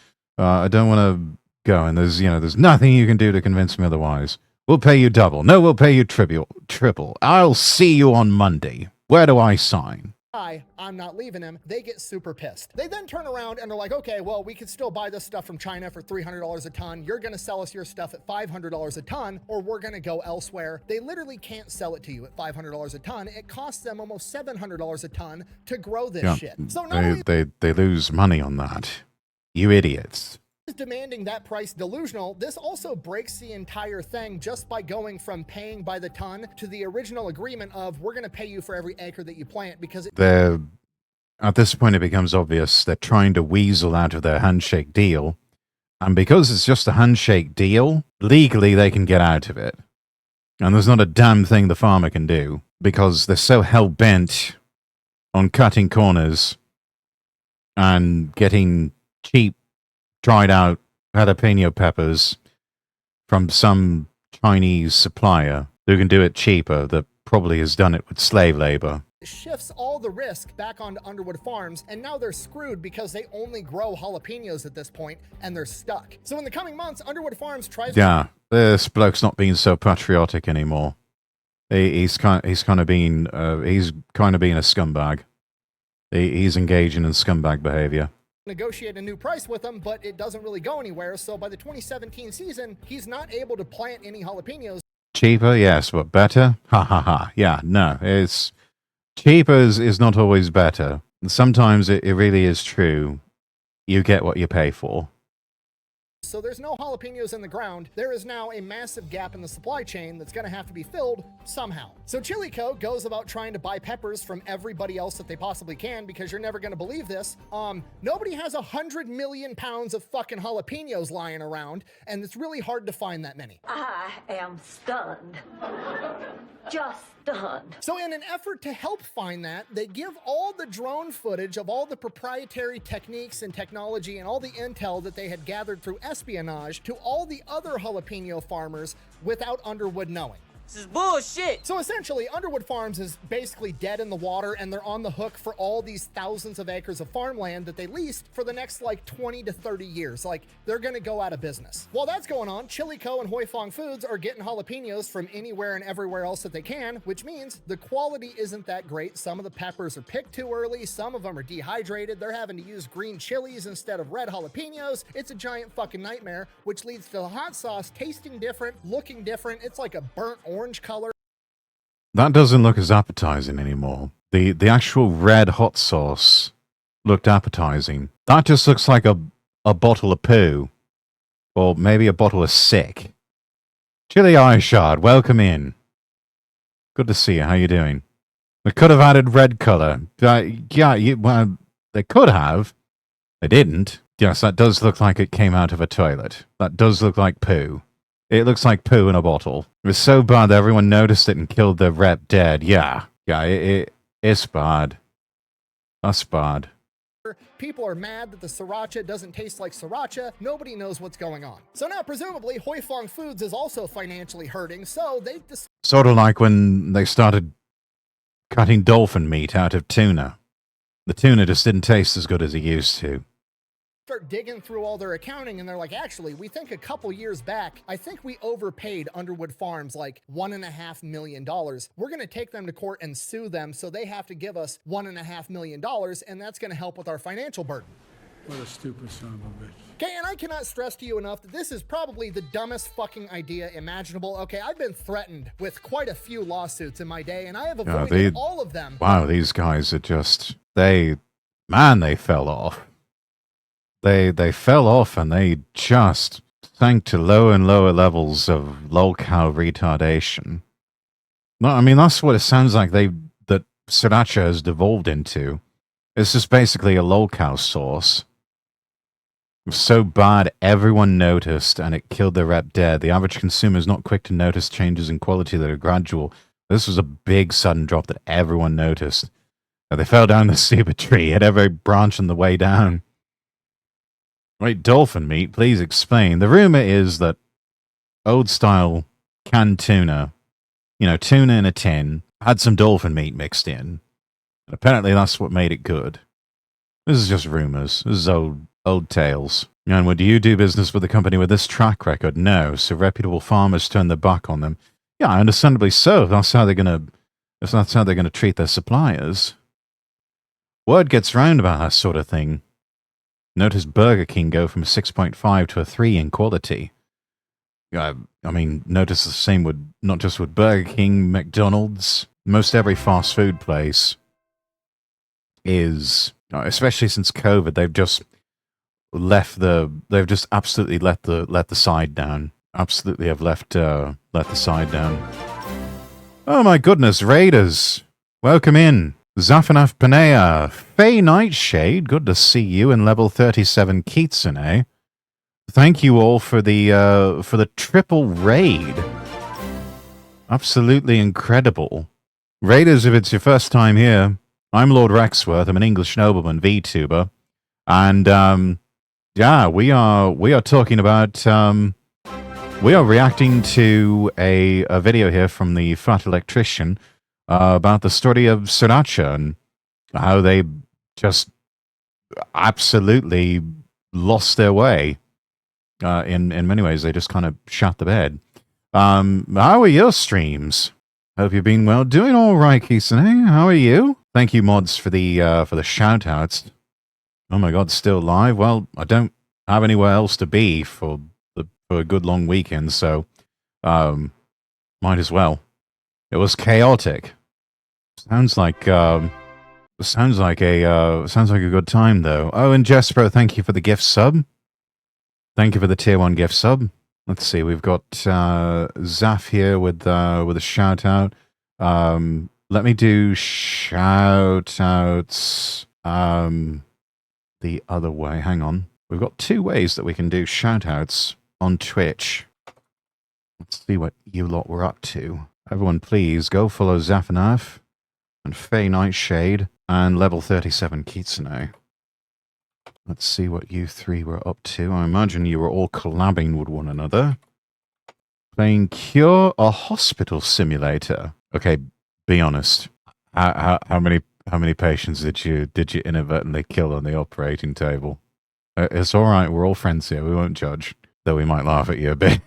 go, and there's nothing you can do to convince me otherwise. We'll pay you double. No, we'll pay you triple. I'll see you on Monday. Where do I sign? I'm not leaving him. They get super pissed. They then turn around and they're like, okay, well, we could still buy this stuff from China for $300 a ton. You're going to sell us your stuff at $500 a ton, or we're going to go elsewhere. They literally can't sell it to you at $500 a ton. It costs them almost $700 a ton to grow this shit. So they lose money on that. You idiots. Demanding that price delusional, this also breaks the entire thing just by going from paying by the ton to the original agreement of we're going to pay you for every acre that you plant, because at this point it becomes obvious they're trying to weasel out of their handshake deal, and because it's just a handshake deal, legally they can get out of it, and there's not a damn thing the farmer can do because they're so hell-bent on cutting corners and getting cheap dried out jalapeno peppers from some Chinese supplier who can do it cheaper, that probably has done it with slave labor. It shifts all the risk back onto Underwood Farms, and now they're screwed because they only grow jalapenos at this point, and they're stuck. So in the coming months, Underwood Farms tries this bloke's not being so patriotic anymore. He's kind of being a scumbag. He's engaging in scumbag behavior. Negotiate a new price with them, but it doesn't really go anywhere. So by the 2017 season, he's not able to plant any jalapenos. Cheaper, yes, but better? Ha ha ha. Yeah, no, it's cheaper is not always better. Sometimes it really is true. You get what you pay for. So there's no jalapenos in the ground. There is now a massive gap in the supply chain that's going to have to be filled somehow. So Chili Co. goes about trying to buy peppers from everybody else that they possibly can, because you're never going to believe this. Nobody has 100 million pounds of fucking jalapenos lying around, and it's really hard to find that many. I am stunned. Just stunned. So in an effort to help find that, they give all the drone footage of all the proprietary techniques and technology and all the intel that they had gathered through espionage to all the other jalapeno farmers without Underwood knowing. This is bullshit. So essentially, Underwood Farms is basically dead in the water, and they're on the hook for all these thousands of acres of farmland that they leased for the next 20 to 30 years. They're gonna go out of business. While that's going on, Chili Co. and Hoi Fong Foods are getting jalapenos from anywhere and everywhere else that they can, which means the quality isn't that great. Some of the peppers are picked too early, some of them are dehydrated, they're having to use green chilies instead of red jalapenos. It's a giant fucking nightmare, which leads to the hot sauce tasting different, looking different. It's like a burnt orange color. That doesn't look as appetizing anymore. The actual red hot sauce looked appetizing. That just looks like a bottle of poo. Or maybe a bottle of sick. Chili Eyeshard, welcome in. Good to see you. How you doing? They could have added red color. They could have. They didn't. Yes, that does look like it came out of a toilet. That does look like poo. It looks like poo in a bottle. It was so bad that everyone noticed it and killed the rep dead. Yeah. Yeah, it's bad. That's bad. People are mad that the Sriracha doesn't taste like Sriracha. Nobody knows what's going on. So now, presumably, Hoi Fong Foods is also financially hurting, so they've decided Sort of like when they started cutting dolphin meat out of tuna. The tuna just didn't taste as good as it used to. start digging through all their accounting, and they're like, actually, we think a couple years back, I think we overpaid Underwood Farms like $1.5 million. We're going to take them to court and sue them, so they have to give us $1.5 million, and that's going to help with our financial burden. What a stupid son of a bitch. Okay, and I cannot stress to you enough that this is probably the dumbest fucking idea imaginable. Okay, I've been threatened with quite a few lawsuits in my day, and I have avoided all of them. Wow, these guys are just, they fell off. They fell off and they just sank to lower and lower levels of lolcow retardation. No, I mean, that's what it sounds like that Sriracha has devolved into. It's just basically a lolcow sauce. It was so bad, everyone noticed, and it killed their rep dead. The average consumer is not quick to notice changes in quality that are gradual. This was a big sudden drop that everyone noticed. They fell down the stupid tree, hit every branch on the way down. Right, dolphin meat, please explain. The rumor is that old-style canned tuna, tuna in a tin, had some dolphin meat mixed in. And apparently that's what made it good. This is just rumors. This is old tales. And would you do business with a company with this track record? No. So reputable farmers turn their back on them. Yeah, understandably so. That's how they're gonna treat their suppliers. Word gets round about that sort of thing. Notice Burger King go from a 6.5 to a 3 in quality. I mean, notice the same with not just with Burger King, McDonald's. Most every fast food place is, especially since COVID, they've just absolutely let the side down. Absolutely have let the side down. Oh my goodness, Raiders, welcome in. Zafanaf Panea, Faye Nightshade, good to see you, and level 37 Kitsune. Thank you all for the triple raid. Absolutely incredible. Raiders, if it's your first time here, I'm Lord Rexworth. I'm an English nobleman, Vtuber, and we are talking about we are reacting to a video here from the Fat Electrician about the story of Sriracha and how they just absolutely lost their way. In many ways, they just kind of shot the bed. How are your streams? Hope you've been well. Doing all right, Kisane. How are you? Thank you, mods, for the shout outs. Oh my God, still live? Well, I don't have anywhere else to be for a good long weekend, so might as well. It was chaotic. Sounds like a good time though. Oh, and Jespro, thank you for the gift sub. Thank you for the tier 1 gift sub. Let's see, we've got Zaf here with a shout out. Let me do shout outs the other way. Hang on. We've got 2 ways that we can do shout outs on Twitch. Let's see what you lot were up to. Everyone, please go follow Zafanaf and Faye Nightshade and level 37 Kitsune. Let's see what you 3 were up to. I imagine you were all collabing with one another. Playing Cure, a hospital simulator. Okay, be honest. How many patients did you inadvertently kill on the operating table? It's all right. We're all friends here. We won't judge, though we might laugh at you a bit.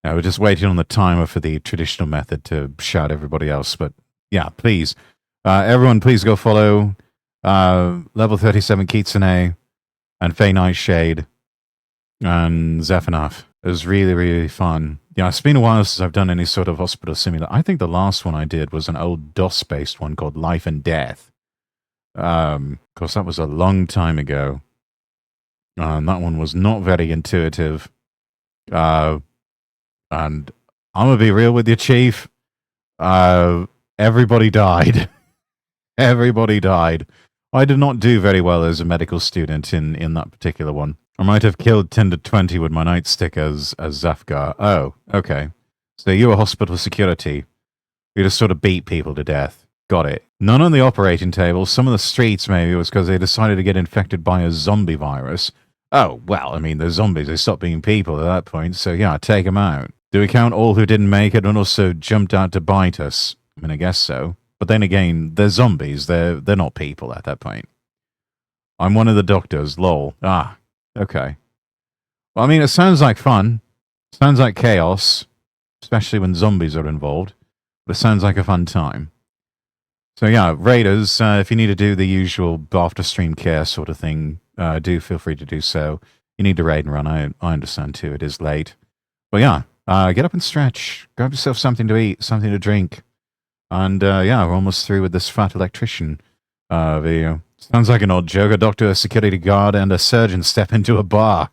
We're just waiting on the timer for the traditional method to shout everybody else. But yeah, please, everyone, please go follow level 37 Kitsune and Faye Nightshade and Zephanath. It was really, really fun. Yeah, it's been a while since I've done any sort of hospital simulator. I think the last one I did was an old DOS-based one called Life and Death. Of course, that was a long time ago. And that one was not very intuitive. And I'm going to be real with you, Chief. Everybody died. Everybody died. I did not do very well as a medical student in that particular one. I might have killed 10 to 20 with my nightstick as Zafgar. Oh, okay. So you were hospital security. You just sort of beat people to death. Got it. None on the operating table. Some of the streets maybe was because they decided to get infected by a zombie virus. Oh, well, I mean, they're zombies. They stopped being people at that point. So yeah, take them out. Do we count all who didn't make it and also jumped out to bite us? I mean, I guess so. But then again, they're zombies. They're not people at that point. I'm one of the doctors. Lol. Ah, okay. Well, I mean, it sounds like fun. Sounds like chaos, especially when zombies are involved. But it sounds like a fun time. So yeah, Raiders, if you need to do the usual after stream care sort of thing, do feel free to do so. You need to raid and run. I understand too. It is late. But yeah, get up and stretch. Grab yourself something to eat, something to drink. And yeah, we're almost through with this fat electrician video. Sounds like an odd joke. A doctor, a security guard, and a surgeon step into a bar.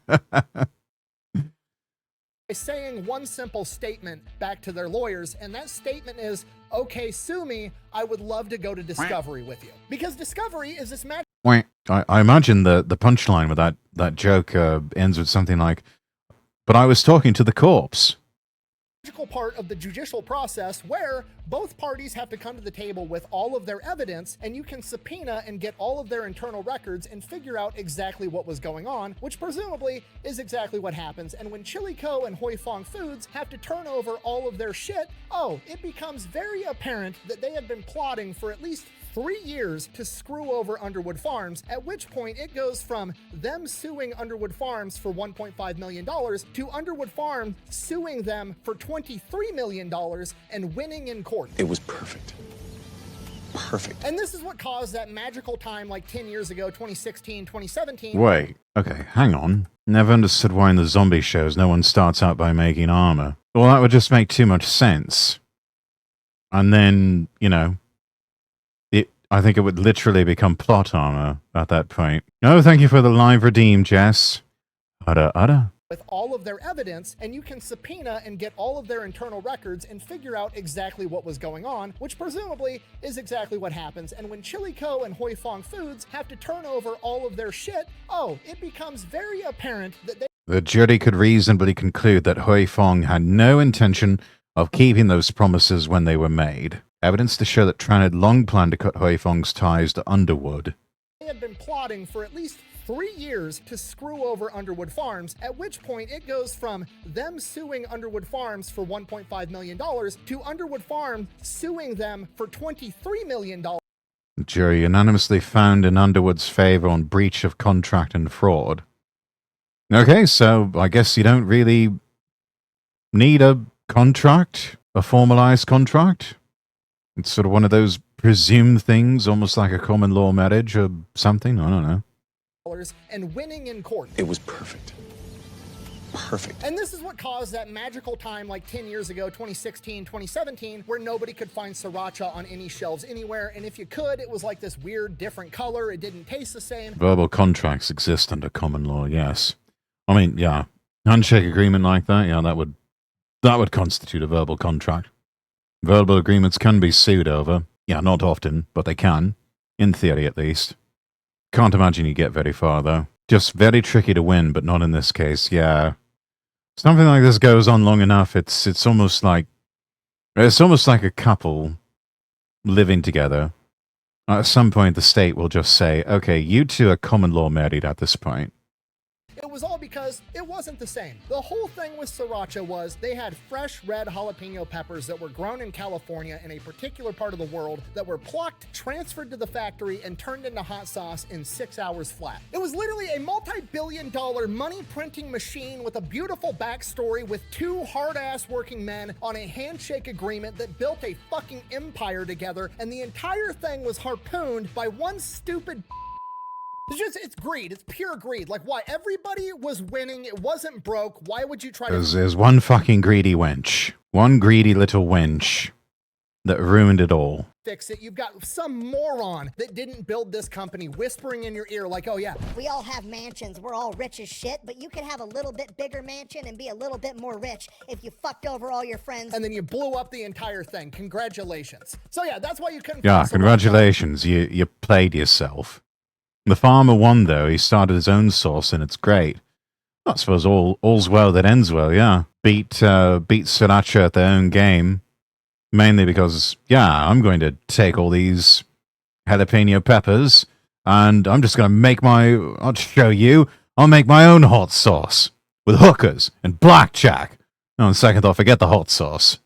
By saying one simple statement back to their lawyers, and that statement is, okay, sue me, I would love to go to Discovery with you. Because Discovery is this magic... I imagine the punchline with that joke ends with something like, but I was talking to the corpse. part of the judicial process where both parties have to come to the table with all of their evidence, and you can subpoena and get all of their internal records and figure out exactly what was going on, which presumably is exactly what happens. And when Chilico and Hoi Fong Foods have to turn over all of their shit, it becomes very apparent that they have been plotting for at least 3 years to screw over Underwood Farms, at which point it goes from them suing Underwood Farms for $1.5 million to Underwood Farms suing them for $23 million and winning in court. It was perfect. Perfect. And this is what caused that magical time like 10 years ago, 2016, 2017. Wait, okay, hang on. Never understood why in the zombie shows no one starts out by making armor. Well, that would just make too much sense. And then, I think it would literally become plot armor at that point. Oh, thank you for the live redeem, Jess. Udda. With all of their evidence, and you can subpoena and get all of their internal records and figure out exactly what was going on, which presumably is exactly what happens. And when Chilico and Hoi Fong Foods have to turn over all of their shit, it becomes very apparent that the jury could reasonably conclude that Hoi Fong had no intention of keeping those promises when they were made. Evidence to show that Tran had long planned to cut Hoi Fong's ties to Underwood. They had been plotting for at least 3 years to screw over Underwood Farms, at which point it goes from them suing Underwood Farms for $1.5 million to Underwood Farms suing them for $23 million. The jury unanimously found in Underwood's favor on breach of contract and fraud. Okay, so I guess you don't really need a contract, a formalized contract. It's sort of one of those presumed things, almost like a common law marriage or something. I don't know. And winning in court. It was perfect. Perfect. And this is what caused that magical time like 10 years ago, 2016, 2017, where nobody could find Sriracha on any shelves anywhere. And if you could, it was like this weird different color. It didn't taste the same. Verbal contracts exist under common law, yes. I mean, yeah. Handshake agreement like that, yeah, that would constitute a verbal contract. Verbal agreements can be sued over. Yeah, not often, but they can. In theory, at least. Can't imagine you get very far, though. Just very tricky to win, but not in this case, yeah. Something like this goes on long enough, it's almost like a couple living together. At some point, the state will just say, okay, you two are common law married at this point. It was all because it wasn't the same. The whole thing with Sriracha was they had fresh red jalapeno peppers that were grown in California in a particular part of the world that were plucked, transferred to the factory, and turned into hot sauce in 6 hours flat. It was literally a multi-billion-dollar money-printing machine with a beautiful backstory with 2 hard-ass working men on a handshake agreement that built a fucking empire together, and the entire thing was harpooned by one stupid it's greed. It's pure greed. Like, why? Everybody was winning. It wasn't broke. Why would you try to... There's one fucking greedy wench. One greedy little wench. that ruined it all. Fix it. You've got some moron that didn't build this company whispering in your ear like, oh yeah, we all have mansions, we're all rich as shit, but you can have a little bit bigger mansion and be a little bit more rich if you fucked over all your friends. And then you blew up the entire thing. Congratulations. So yeah, that's why you couldn't. Yeah, congratulations. You played yourself. The farmer won, though. He started his own sauce, and it's great. I suppose all's well that ends well, yeah. Beat Sriracha at their own game. Mainly because, yeah, I'm going to take all these jalapeno peppers and I'm just going to make I'll show you, I'll make my own hot sauce with hookers and blackjack. Oh, and second thought, forget the hot sauce.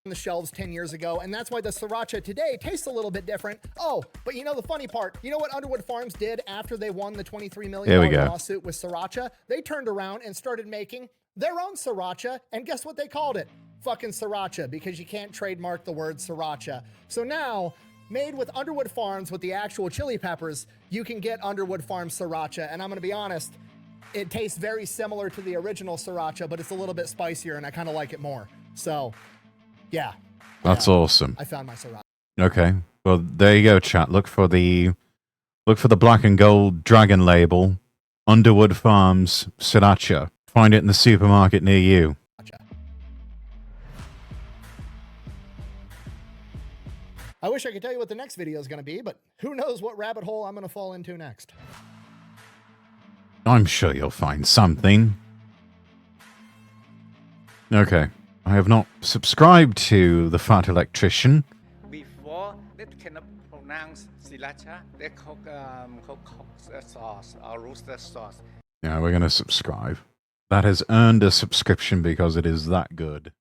The shelves 10 years ago, and that's why the Sriracha today tastes a little bit different. Oh, but you know the funny part, you know what Underwood Farms did after they won the $23 million lawsuit with Sriracha? They turned around and started making their own Sriracha, and guess what they called it? Fucking Sriracha, because you can't trademark the word Sriracha. So now, made with Underwood Farms with the actual chili peppers, you can get Underwood Farms Sriracha, and I'm gonna be honest, it tastes very similar to the original Sriracha, but it's a little bit spicier, and I kind of like it more. So, yeah. That's awesome. I found my Sriracha. Okay, well there you go, chat. Look for the black and gold dragon label, Underwood Farms Sriracha. Find it in the supermarket near you. I wish I could tell you what the next video is going to be, but who knows what rabbit hole I'm going to fall into next. I'm sure you'll find something. Okay. I have not subscribed to The Fat Electrician. Before they cannot pronounce Sriracha, they cook sauce or rooster sauce. Yeah, we're going to subscribe. That has earned a subscription because it is that good.